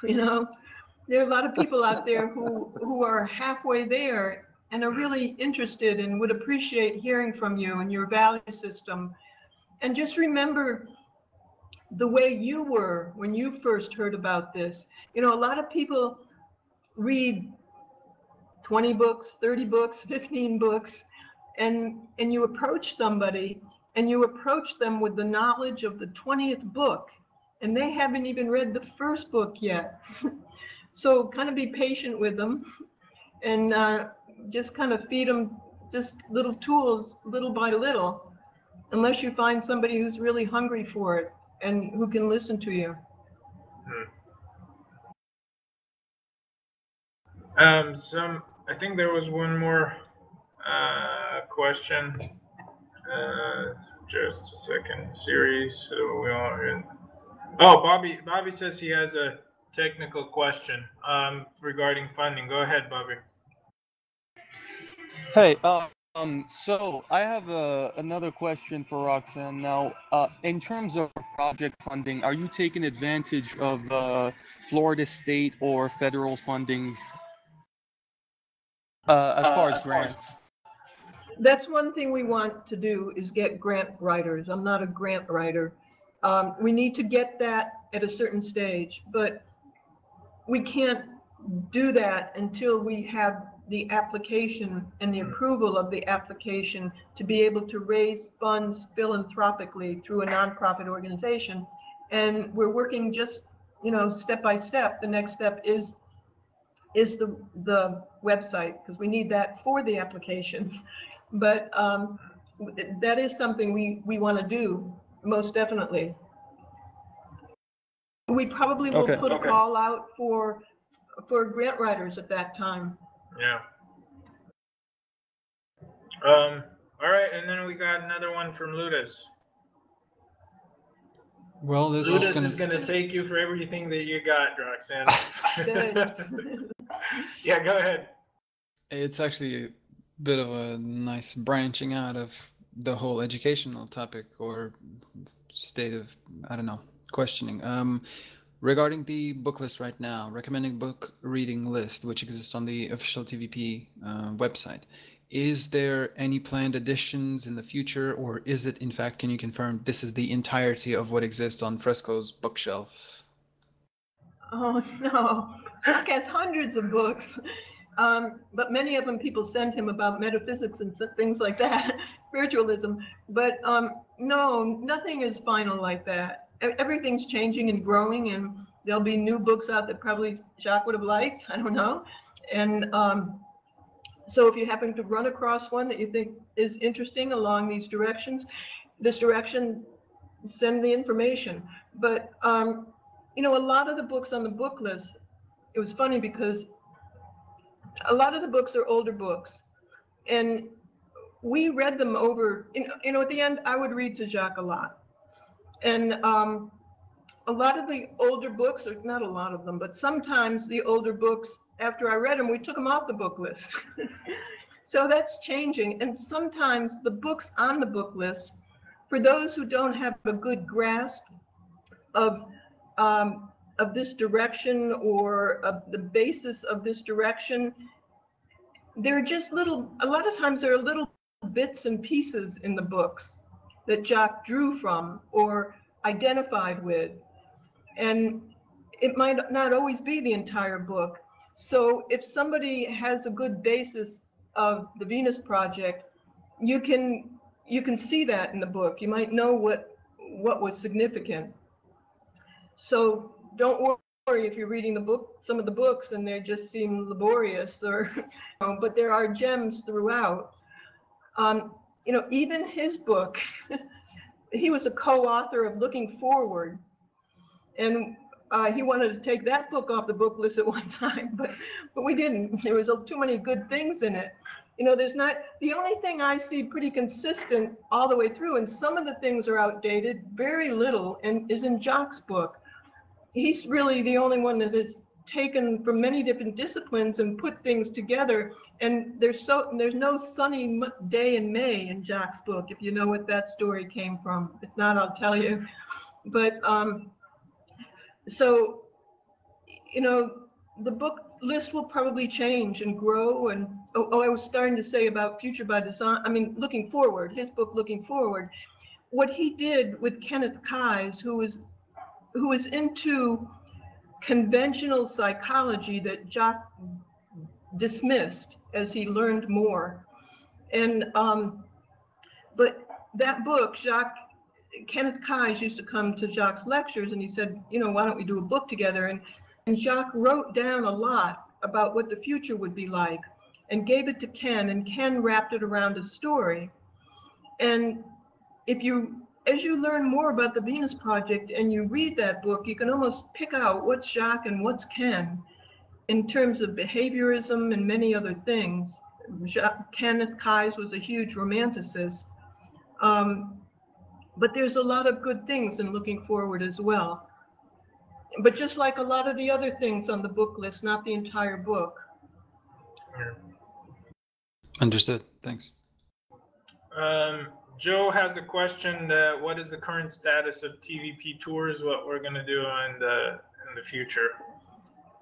There are a lot of people out there who are halfway there and are really interested and would appreciate hearing from you and your value system. And just remember the way you were when you first heard about this. A lot of people read 20 books, 30 books, 15 books, and you approach somebody and you approach them with the knowledge of the 20th book, and they haven't even read the first book yet. So kind of be patient with them, and just kind of feed them just little tools, little by little, unless you find somebody who's really hungry for it and who can listen to you. I think there was one more question. Just a second, series. So we are. Oh, Bobby says he has a technical question regarding funding. Go ahead, Bobby. Hey, so I have another question for Roxanne now. In terms of project funding, are you taking advantage of Florida state or federal fundings as far as grants? That's one thing we want to do, is get grant writers. I'm not a grant writer. We need to get that at a certain stage, but we can't do that until we have the application and the approval of the application to be able to raise funds philanthropically through a nonprofit organization. And we're working just, step by step. The next step is the website, because we need that for the application. But that is something we want to do, most definitely. We probably will put a call out for grant writers at that time. Yeah. All right, and then we got another one from Ludus. Well, this Ludus is gonna take you for everything that you got, Roxanne. Yeah, go ahead. It's actually a bit of a nice branching out of the whole educational topic or state of, I don't know, questioning. Regarding the book list right now, recommending book reading list, which exists on the official TVP website, is there any planned additions in the future, or is it, in fact, can you confirm this is the entirety of what exists on Fresco's bookshelf? Oh, no. Jacque has hundreds of books, but many of them people send him about metaphysics and things like that, spiritualism. But no, nothing is final like that. Everything's changing and growing, and there'll be new books out that probably Jacque would have liked. I don't know. And so if you happen to run across one that you think is interesting along this direction, send the information. But you know, a lot of the books on the book list, it was funny because a lot of the books are older books, and we read them over. You know, at the end, I would read to Jacque a lot, and a lot of the older books, or not a lot of them, but sometimes the older books, after I read them, we took them off the book list. So that's changing, and sometimes the books on the book list, for those who don't have a good grasp of this direction or of the basis of this direction, they're just little, a lot of times there are little bits and pieces in the books that Jacque drew from or identified with. And it might not always be the entire book. So if somebody has a good basis of the Venus Project, you can see that in the book. You might know what was significant. So don't worry if you're reading the book, some of the books, and they just seem laborious, or, you know, but there are gems throughout. You know, even his book, he was a co-author of Looking Forward, and he wanted to take that book off the book list at one time, but we didn't. There was too many good things in it. You know, there's not, the only thing I see pretty consistent all the way through, and some of the things are outdated, very little, and is in Jacque's book. He's really the only one that has taken from many different disciplines and put things together. And there's no sunny day in May in Jacque's book, if you know what that story came from. If not, I'll tell you. But so, you know, the book list will probably change and grow. And I was starting to say about Future by Design, I mean, Looking Forward, his book Looking Forward. What he did with Kenneth Keyes, who was into conventional psychology that Jacque dismissed as he learned more. And but that book, Kenneth Keyes used to come to Jacque's lectures, and he said, you know, why don't we do a book together? And Jacque wrote down a lot about what the future would be like and gave it to Ken, and Ken wrapped it around a story. And as you learn more about the Venus Project and you read that book, you can almost pick out what's Jacque and what's Ken in terms of behaviorism and many other things. Kenneth Keyes was a huge romanticist, but there's a lot of good things in Looking Forward as well. But just like a lot of the other things on the book list, not the entire book. Understood. Thanks. Joe has a question. What is the current status of TVP tours? What we're going to do in the future?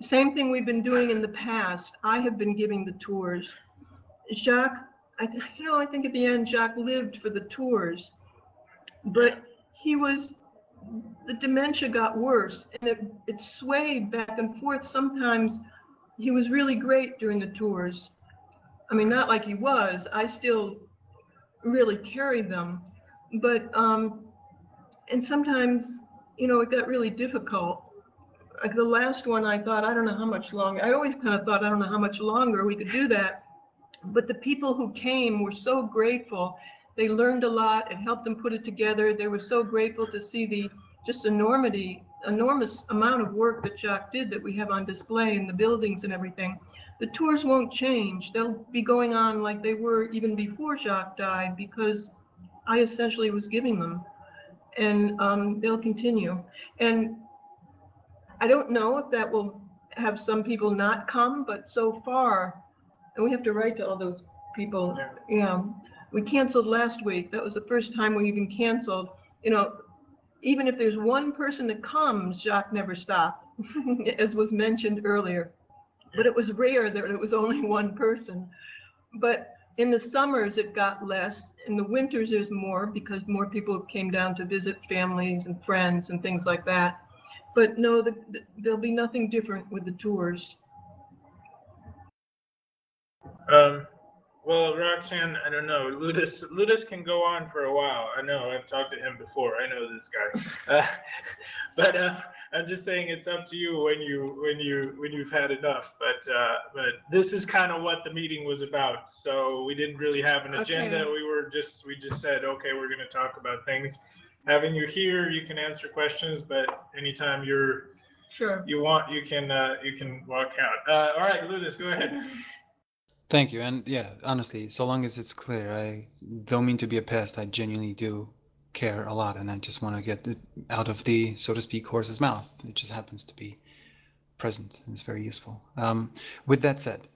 Same thing we've been doing in the past. I have been giving the tours. Jacque, I think at the end Jacque lived for the tours, but the dementia got worse, and it swayed back and forth. Sometimes he was really great during the tours. I mean, not like he was. I still really carried them, but and sometimes, you know, it got really difficult. Like the last one, I thought, I don't know how much longer. I always kind of thought, I don't know how much longer we could do that. But the people who came were so grateful. They learned a lot. It helped them put it together. They were so grateful to see the just enormous amount of work that Jacque did that we have on display in the buildings and everything. The tours won't change. They'll be going on like they were even before Jacque died, because I essentially was giving them, and they'll continue. And I don't know if that will have some people not come, but so far, and we have to write to all those people. You know, we canceled last week. That was the first time we even canceled. You know, even if there's one person that comes, Jacque never stopped, as was mentioned earlier. But it was rare that it was only one person. But In the summers, it got less. In the winters, there's more because more people came down to visit families and friends and things like that. But no, there'll be nothing different with the tours. Well, Roxanne, I don't know. Ludus can go on for a while. I know. I've talked to him before. I know this guy. But I'm just saying it's up to you when you've had enough. But this is kind of what the meeting was about. So we didn't really have an agenda. Okay. We just said, okay, we're going to talk about things. Having you here, you can answer questions. But anytime you want, you can walk out. All right, Ludus, go ahead. Thank you. And yeah, honestly, so long as it's clear, I don't mean to be a pest. I genuinely do care a lot, and I just want to get it out of the, so to speak, horse's mouth. It just happens to be present, and it's very useful. With that said,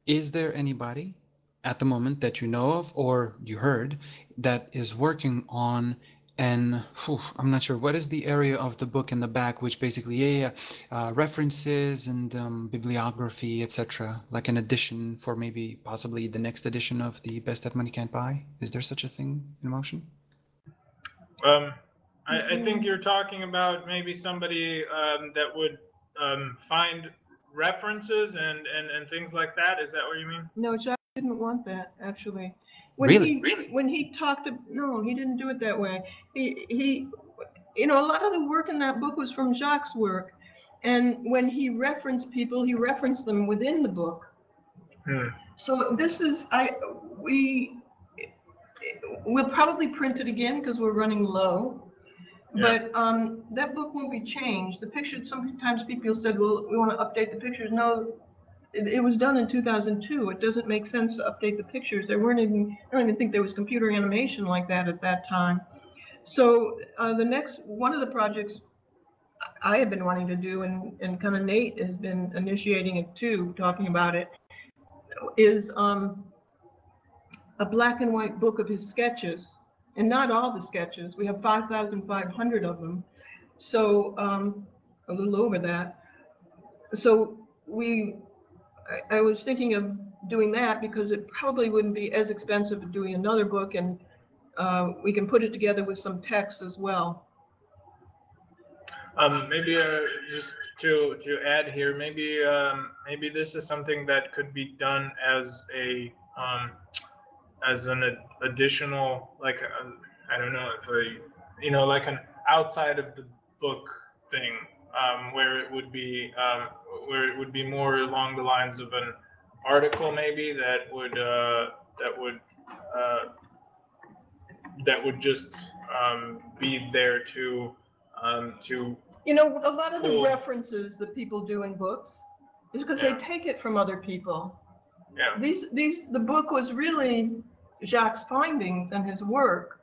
is there anybody at the moment that you know of or you heard that is working on I'm not sure, what is the area of the book in the back, which basically, references and bibliography, etc., like an edition for maybe possibly the next edition of the Best That Money Can't Buy? Is there such a thing in motion? I think you're talking about maybe somebody that would find references and things like that. Is that what you mean? No, Jacque didn't want that, actually. Really? When he talked, no, he didn't do it that way. He, a lot of the work in that book was from Jacque's work. And when he referenced people, he referenced them within the book. So this is, we'll probably print it again because we're running low. But that book won't be changed. The pictures, sometimes people said, well, we want to update the pictures. No, it was done in 2002. It doesn't make sense to update the pictures. I don't even think there was computer animation like that at that time. So one of the projects I have been wanting to do, and kind of Nate has been initiating it too, talking about it, is a black and white book of his sketches. And not all the sketches. We have 5,500 of them. So a little over that. So I was thinking of doing that because it probably wouldn't be as expensive as doing another book, and we can put it together with some text as well. Maybe just to add here, maybe this is something that could be done as an additional, like I don't know, if like an outside of the book thing. Where it would be more along the lines of an article, maybe that would just be there to a lot of the references that people do in books is because they take it from other people. The book was really Jacque's findings and his work,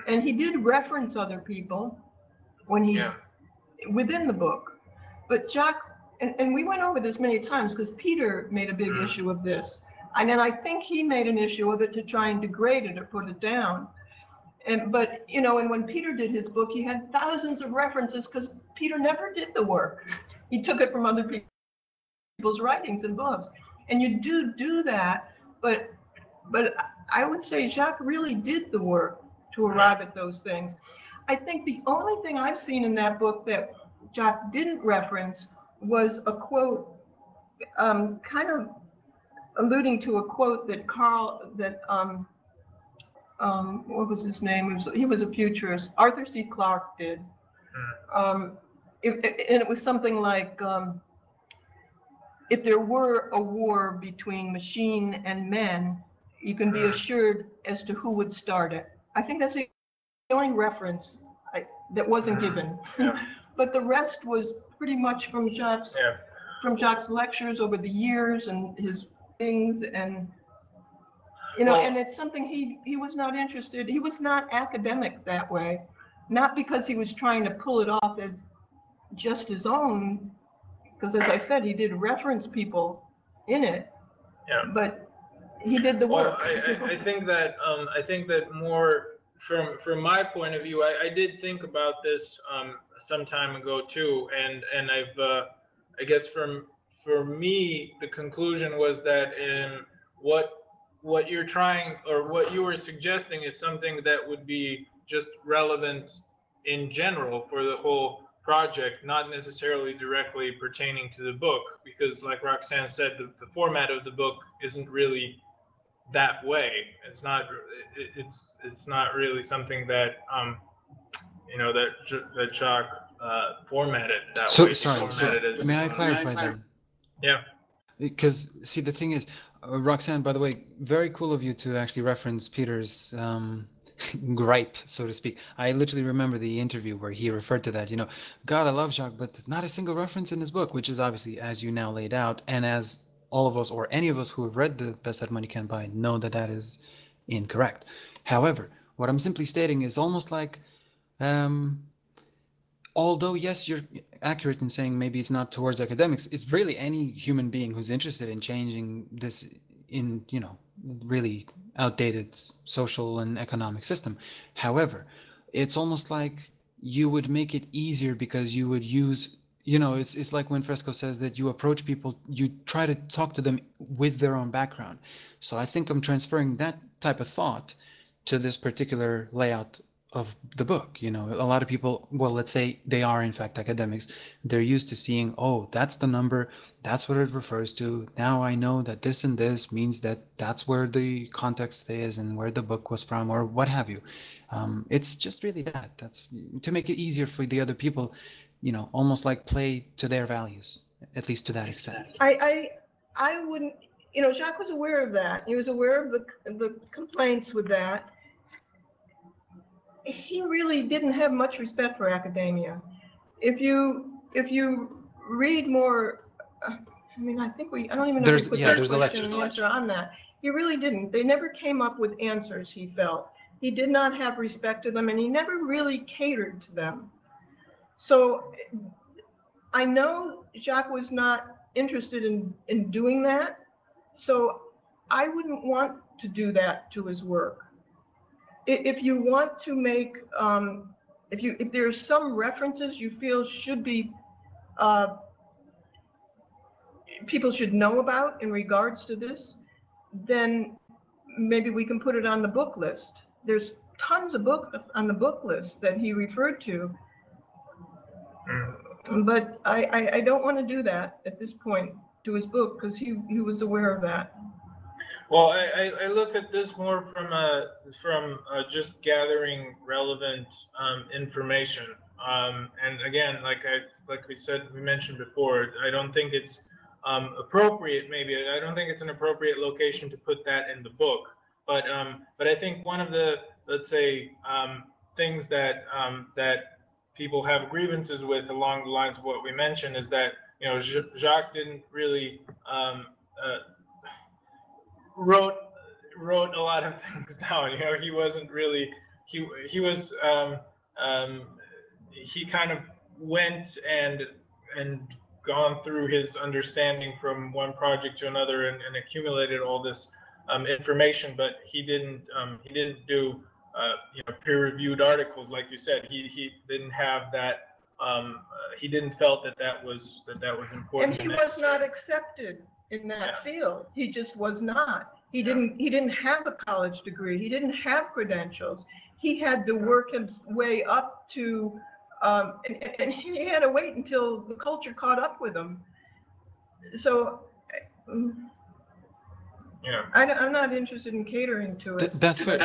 and he did reference other people when he within the book. But Jacque, and we went over this many times because Peter made a big issue of this, and then I think he made an issue of it to try and degrade it or put it down. And when Peter did his book, he had thousands of references because Peter never did the work. He took it from other people's writings and books. And you do that, but I would say Jacque really did the work to arrive at those things. I think the only thing I've seen in that book that Jacque didn't reference was a quote, kind of alluding to a quote that what was his name? He was a futurist. Arthur C. Clarke did. And it was something like, if there were a war between machine and men, you can be assured as to who would start it. I think that's the only reference that wasn't given. But the rest was pretty much from Jacque's lectures over the years and his things, and and it's something he was not interested. He was not academic that way, not because he was trying to pull it off as just his own, because as I said, he did reference people in it. But he did the work. Well, I think that more from my point of view, I did think about this some time ago too, and I've I guess for me the conclusion was that what what you're trying, or what you were suggesting, is something that would be just relevant in general for the whole project, not necessarily directly pertaining to the book, because like Roxanne said, the format of the book isn't really that way. It's not really something that that Jacque formatted that So way. sorry. So may I clarify then? Yeah. Because see, the thing is, Roxanne, by the way, very cool of you to actually reference Peter's gripe, so to speak. I literally remember the interview where he referred to that. God, I love Jacque, but not a single reference in his book, which is obviously, as you now laid out, and as all of us or any of us who have read The Best That Money Can Buy know that that is incorrect. However, what I'm simply stating is almost like, although yes, you're accurate in saying maybe it's not towards academics, it's really any human being who's interested in changing this in really outdated social and economic system. However, it's almost like you would make it easier because you would use, it's like when Fresco says that you approach people, you try to talk to them with their own background. So I think I'm transferring that type of thought to this particular layout of the book. A lot of people, well, let's say they are in fact academics, they're used to seeing, oh, that's the number, that's what it refers to. Now I know that this and this means that that's where the context is and where the book was from, or what have you. It's just really that's to make it easier for the other people, almost like play to their values, at least to that extent. I wouldn't, Jacque was aware of that. He was aware of the complaints with that. He really didn't have much respect for academia. If you read more, I don't even know if we put that question and answer on that. He really didn't. They never came up with answers, he felt. He did not have respect to them, and he never really catered to them. So I know Jacque was not interested in doing that. So I wouldn't want to do that to his work. If you want to make, if there are some references you feel should be, people should know about in regards to this, then maybe we can put it on the book list. There's tons of books on the book list that he referred to, but I don't want to do that at this point to his book because he was aware of that. Well, I look at this more from just gathering relevant information. And again, like we mentioned before, I don't think it's appropriate. Maybe I don't think it's an appropriate location to put that in the book. But I think one of the, let's say, things that that people have grievances with along the lines of what we mentioned is that Jacque didn't really wrote a lot of things down. He wasn't really, he was he kind of went and gone through his understanding from one project to another and accumulated all this information, but he didn't do peer-reviewed articles like you said. He didn't have that. He didn't felt that was important. And he was not accepted in that field. He just was not. He didn't have a college degree. He didn't have credentials. He had to work his way up to, and he had to wait until the culture caught up with him. So I'm not interested in catering to it. That's fair.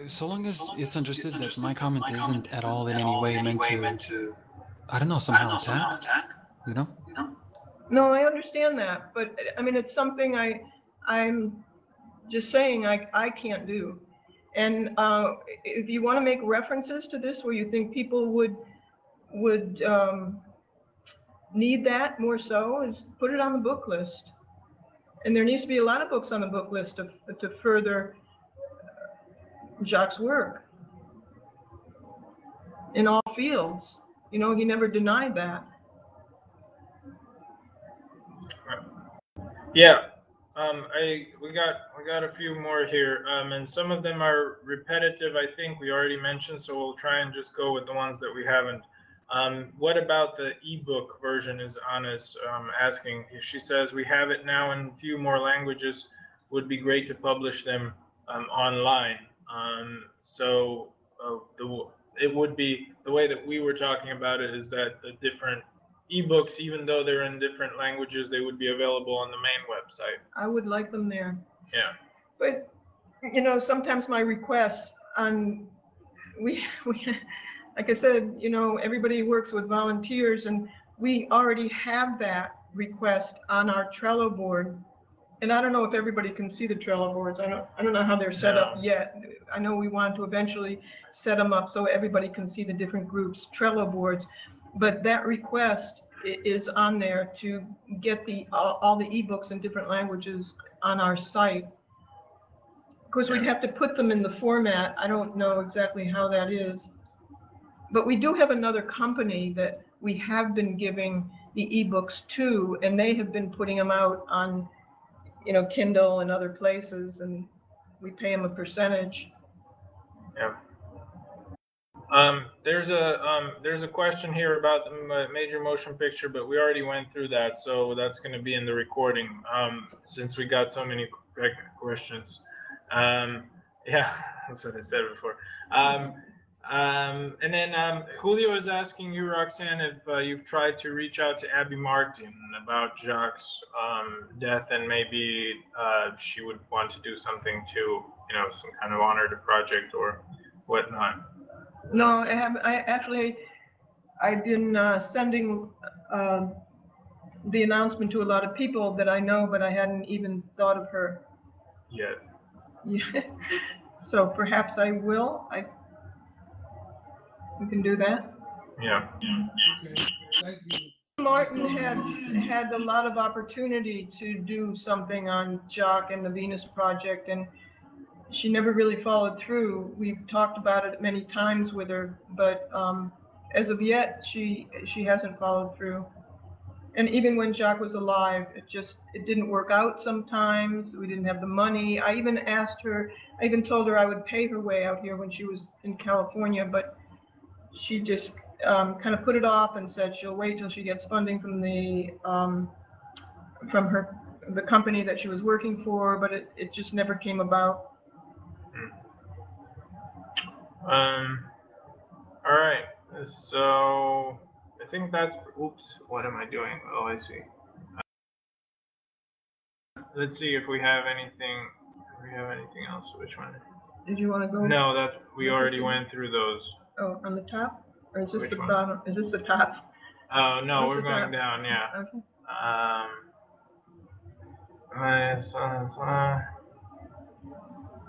So long as it's understood that my comment isn't at all in any way meant to, I don't know, somehow attack, No, I understand that, but it's something I'm just saying I can't do. And if you want to make references to this where you think people would need that more so, is put it on the book list. And there needs to be a lot of books on the book list to further Jacque's work in all fields. He never denied that. Yeah, we got a few more here, and some of them are repetitive. I think we already mentioned, so we'll try and just go with the ones that we haven't. What about the ebook version? Is Anna's asking. She says we have it now in a few more languages. would be great to publish them online. So it would be the way that we were talking about it is that the different ebooks, even though they're in different languages, they would be available on the main website. I would like them there. Yeah. But, you know, sometimes my requests on, we like I said, you know, everybody works with volunteers, and we already have that request on our Trello board. And I don't know if everybody can see the Trello boards. I don't know how they're set up yet. I know we want to eventually set them up so everybody can see the different groups' Trello boards. But that request is on there to get all the ebooks in different languages on our site. Of course, we'd have to put them in the format. I don't know exactly how that is. But we do have another company that we have been giving the ebooks to, and they have been putting them out on, you know, Kindle and other places, and we pay them a percentage. Yeah. There's a question here about the major motion picture, but we already went through that, so that's going to be in the recording. Since we got so many questions. Yeah, that's what I said before. And then Julio is asking you, Roxanne, if you've tried to reach out to Abby Martin about Jacque's death, and maybe she would want to do something to, you know, some kind of honor the project or whatnot. No, I haven't. I've been sending the announcement to a lot of people that I know, but I hadn't even thought of her. Yes. Yeah. So perhaps I will. We can do that. Yeah. Okay, thank you. Martin had a lot of opportunity to do something on Jacque and the Venus Project, and she never really followed through. We've talked about it many times with her, but as of yet, she hasn't followed through. And even when Jacque was alive, it didn't work out sometimes. We didn't have the money. I even told her I would pay her way out here when she was in California, but she just kind of put it off and said she'll wait till she gets funding from the company that she was working for, but it just never came about. All right. So I think that's. Oops. What am I doing? Oh, I see. Let's see if we have anything. If we have anything else. Which one? Did you want to go? No, that we already went through those. Oh, on the top? Or is this Which the one? bottom? Is this the top? Oh no, What's we're the going top? down. Yeah. Okay.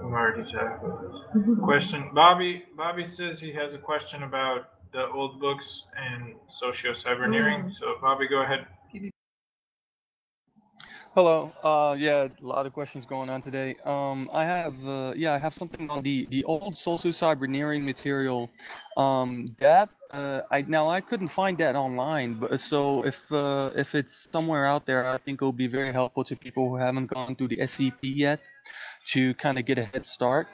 We've already checked those. Question. Bobby says he has a question about the old books and socio-cyberneering. So Bobby, go ahead. Hello. Yeah, a lot of questions going on today. I have something on the old social cyberneering material. I couldn't find that online, but so if it's somewhere out there, I think it will be very helpful to people who haven't gone through the SCP yet to kind of get a head start.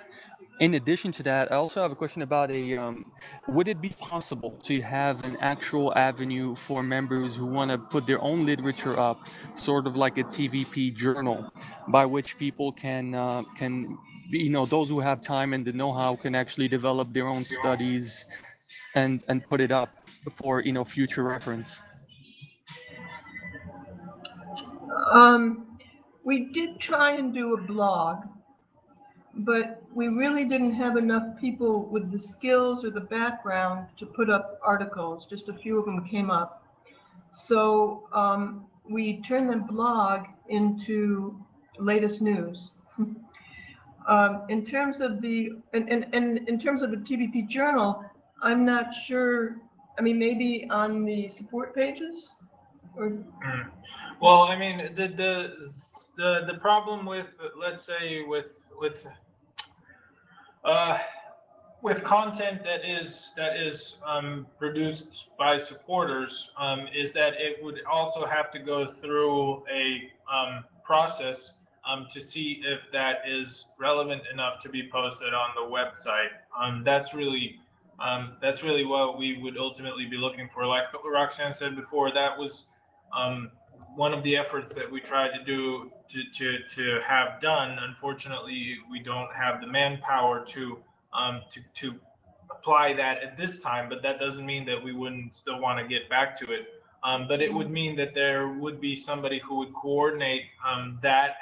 In addition to that, I also have a question about would it be possible to have an actual avenue for members who want to put their own literature up, sort of like a TVP journal, by which people can those who have time and the know-how can actually develop their own studies and put it up for, future reference? We did try and do a blog, but we really didn't have enough people with the skills or the background to put up articles. Just a few of them came up. So we turned the blog into latest news. In terms of the TVP journal, I'm not sure. I mean, maybe on the support pages. Well, I mean, the problem with, let's say, with content that is produced by supporters, is that it would also have to go through a process to see if that is relevant enough to be posted on the website. That's really what we would ultimately be looking for. Like Roxanne said before, that was one of the efforts that we tried to do to have done. Unfortunately, we don't have the manpower to apply that at this time, but that doesn't mean that we wouldn't still want to get back to it. But it would mean that there would be somebody who would coordinate that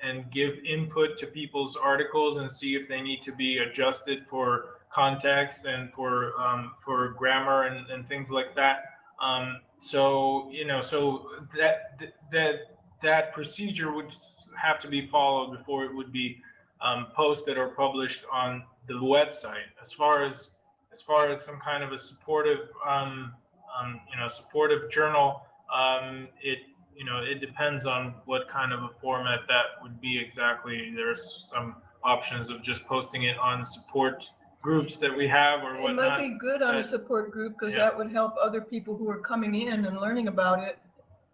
and give input to people's articles and see if they need to be adjusted for context and for grammar and things like that. So that procedure would have to be followed before it would be posted or published on the website. As far as some kind of a supportive supportive journal, it depends on what kind of a format that would be exactly. There's some options of just posting it on support groups that we have or whatnot. It might be good on a support group because that would help other people who are coming in and learning about it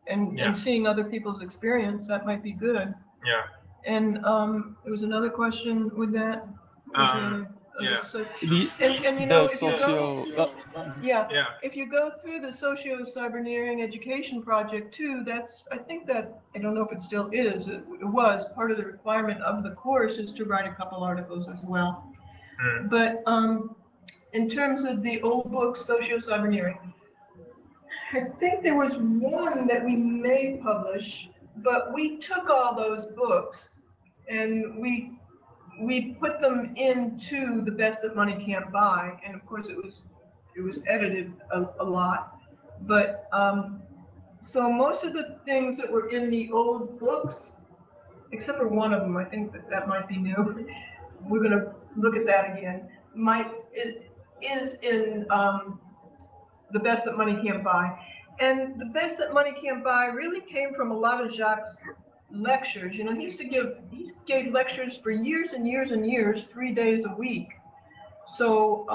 and seeing other people's experience. That might be good. Yeah. And there was another question with that. If you go through the socio-cyberneering education project too, I don't know if it still is, it was part of the requirement of the course is to write a couple articles as well. But in terms of the old book, socio-cyberneering, I think there was one that we may publish, but we took all those books and we put them into the best that money can't buy, and of course it was edited a lot. But so most of the things that were in the old books, except for one of them, I think that might be new. We're going to look at that again. Is in the best that money can't buy, and the best that money can't buy really came from a lot of Jacques' lectures. He gave lectures for years and years and years, 3 days a week. So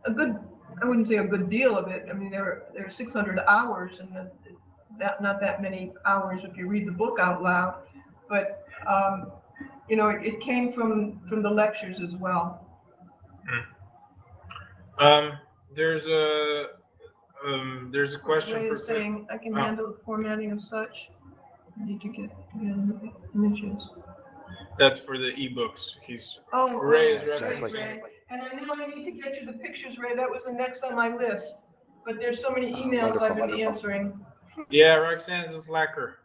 I wouldn't say a good deal of it. I mean, there are 600 hours, and not that many hours if you read the book out loud. But it came from the lectures as well. There's a question Ray for is saying I can handle the formatting of such. I need to get images. That's for the ebooks. Ray is exactly. Ray. And I know I need to get you the pictures, Ray. That was the next on my list. But there's so many emails I've been answering. Yeah, Roxanne's a slacker.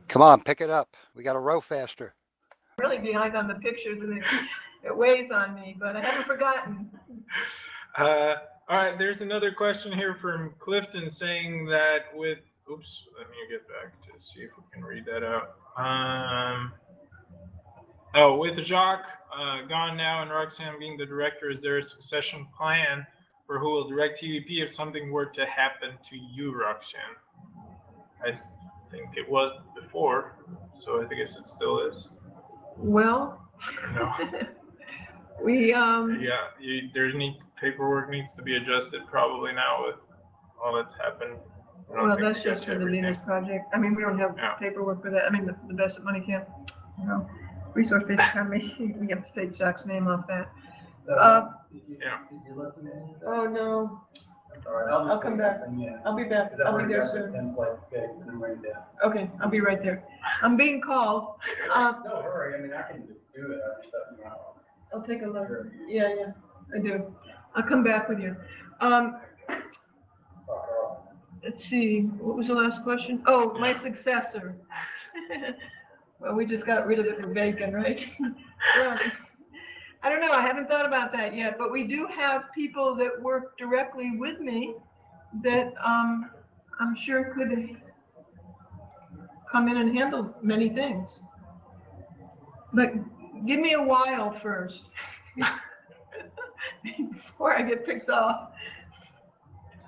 Come on, pick it up. We got to row faster. I'm really behind on the pictures, and it weighs on me, but I haven't forgotten. All right, there's another question here from Clifton saying that with, oops, let me get back to see if we can read that out. With Jacque gone now and Roxanne being the director, is there a succession plan for who will direct TVP if something were to happen to you, Roxanne? I think it was before, so I guess it still is. Well, no. Paperwork needs to be adjusted probably now with all that's happened. Well, that's just for the Venus project. I mean, we don't have paperwork for that. I mean, the best that money can't, resource-based economy. We have to take Jacques' name off that. Oh no. I'll come back. I'll be back. I'll be there soon. Okay, I'll be right there. I'm being called. No hurry. I mean, I can do it. I'll take a look. Yeah, I do. I'll come back with you. Let's see. What was the last question? Oh, my successor. Well, we just got rid of it for bacon, right? Well, I don't know. I haven't thought about that yet, but we do have people that work directly with me that I'm sure could come in and handle many things. But give me a while first before I get picked off.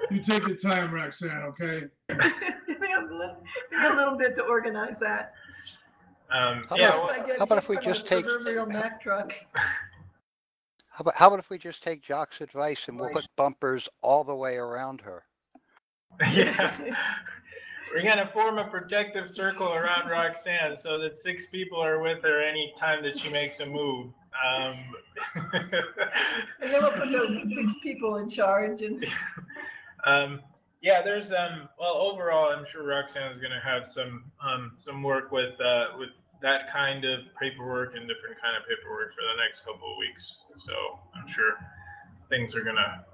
You take your time, Roxanne, okay? Give me a little bit to organize that. How about if we just take Mack truck? How about if we just take Jacques' advice and we'll put bumpers all the way around her? Yeah. We're going to form a protective circle around Roxanne so that 6 people are with her any time that she makes a move. And then we'll put those 6 people in charge. And Yeah, there's well, overall, I'm sure Roxanne is going to have some work with that kind of paperwork and different kind of paperwork for the next couple of weeks. So I'm sure things are going to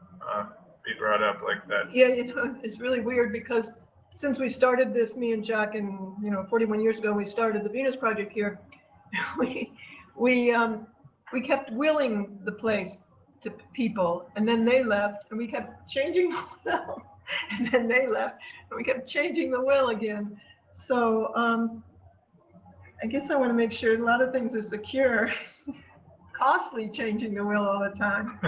be brought up like that. Yeah, it's really weird because since we started this, me and Jacque, and 41 years ago, we started the Venus Project here. we kept willing the place to people, and then they left, and we kept changing the will, and then they left, and we kept changing the will again. So I guess I want to make sure a lot of things are secure. Costly changing the will all the time.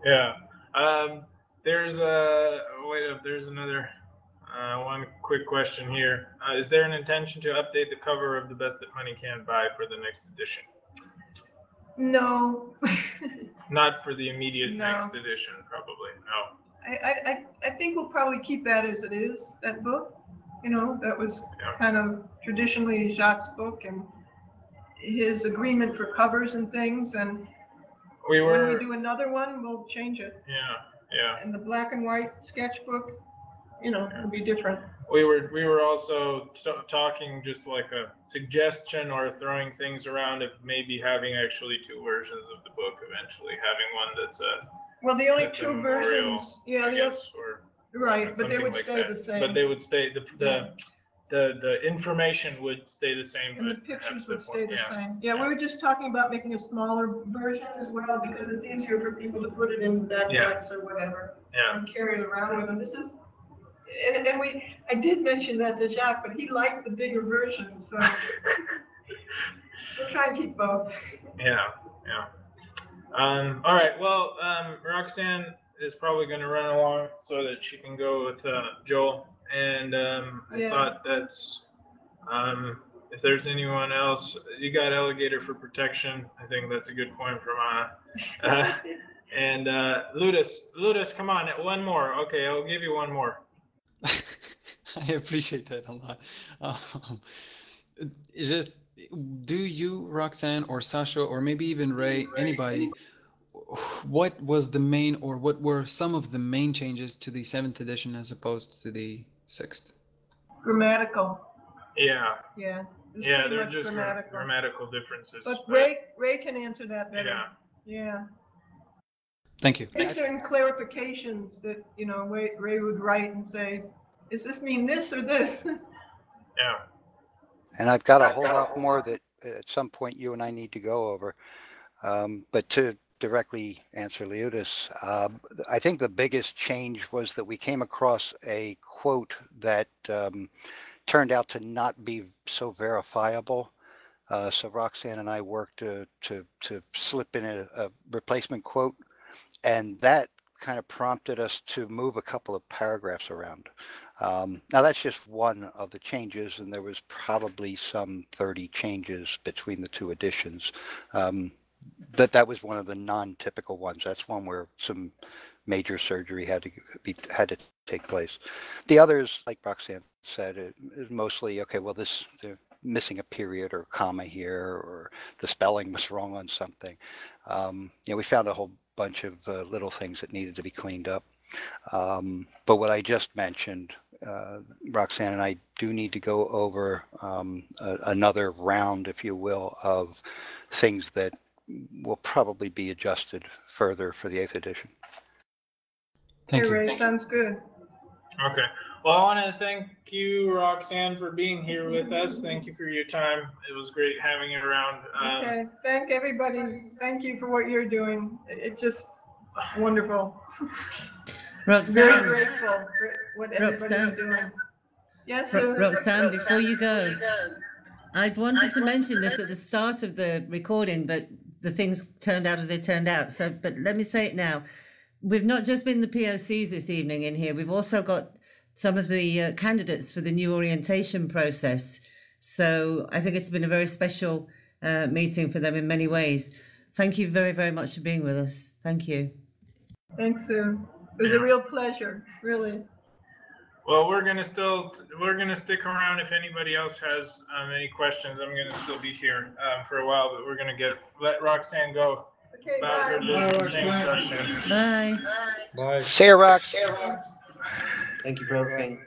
Yeah. There's another one quick question here. Is there an intention to update the cover of The Best That Money Can Buy for the next edition? No. Not for the immediate No. next edition, probably. No. I think we'll probably keep that as it is, that book. That was kind of traditionally Jacque's book and his agreement for covers and things. And when we do another one, we'll change it. Yeah. And the black and white sketchbook, it'll be different. We were also talking, just like a suggestion or throwing things around, of maybe having actually two versions of the book eventually, having one that's well, the only that's a two memorial, versions, yeah, I guess, or right, but they something would like stay that. the same. But they would stay, the information would stay the same. And the but pictures perhaps would stay the yeah. same. Yeah, we were just talking about making a smaller version as well, because it's easier for people to put it in backpacks or whatever. Yeah. And carry it around with them. This is, and I did mention that to Jacque, but he liked the bigger version, so we'll try and keep both. Yeah. All right. Well, Roxanne is probably going to run along so that she can go with Joel. And I thought that's, if there's anyone else, you got Alligator for protection. I think that's a good point from Anna. And Ludus, come on, one more. Okay, I'll give you one more. I appreciate that a lot. It's just, do you, Roxanne, or Sasha, or maybe even Ray, anybody, what was the main, or what were some of the main changes to the 7th edition as opposed to the 6th? Grammatical. Yeah. Yeah. Yeah, they're just grammatical differences. But Ray can answer that better. Yeah. Thank you. There's certain clarifications that, Ray would write and say, does this mean this or this? Yeah. And I've got a whole lot more that at some point you and I need to go over. But to directly answer Leotis, I think the biggest change was that we came across a quote that turned out to not be so verifiable. So Roxanne and I worked to slip in a replacement quote, and that kind of prompted us to move a couple of paragraphs around. Now that's just one of the changes, and there was probably some 30 changes between the two editions. That was one of the non-typical ones. That's one where some major surgery had to take place. The others, like Roxanne said, it is mostly okay. Well, they're missing a period or comma here, or the spelling was wrong on something. We found a whole bunch of little things that needed to be cleaned up. But what I just mentioned, Roxanne and I do need to go over another round, if you will, of things that will probably be adjusted further for the 8th edition. Thank you. Ray, sounds good. Okay. Well, I want to thank you, Roxanne, for being here with us. Thank you for your time. It was great having you around. Okay. Thank everybody. Thank you for what you're doing. It's just wonderful. Roxanne. Very grateful for what everybody's doing. Yes, Roxanne, before you go, I'd wanted to mention this at the start of the recording, but the things turned out as they turned out. So, but let me say it now. We've not just been the POCs this evening in here. We've also got some of the candidates for the new orientation process. So I think it's been a very special meeting for them in many ways. Thank you very, very much for being with us. Thank you. Thanks, Sue. It was a real pleasure, really. Well, we're gonna stick around if anybody else has any questions. I'm gonna still be here for a while, but we're gonna let Roxanne go Okay, Bye, bye. everybody. Thanks, Roxanne. Bye. Bye. See you, Rox. Thank you for everything.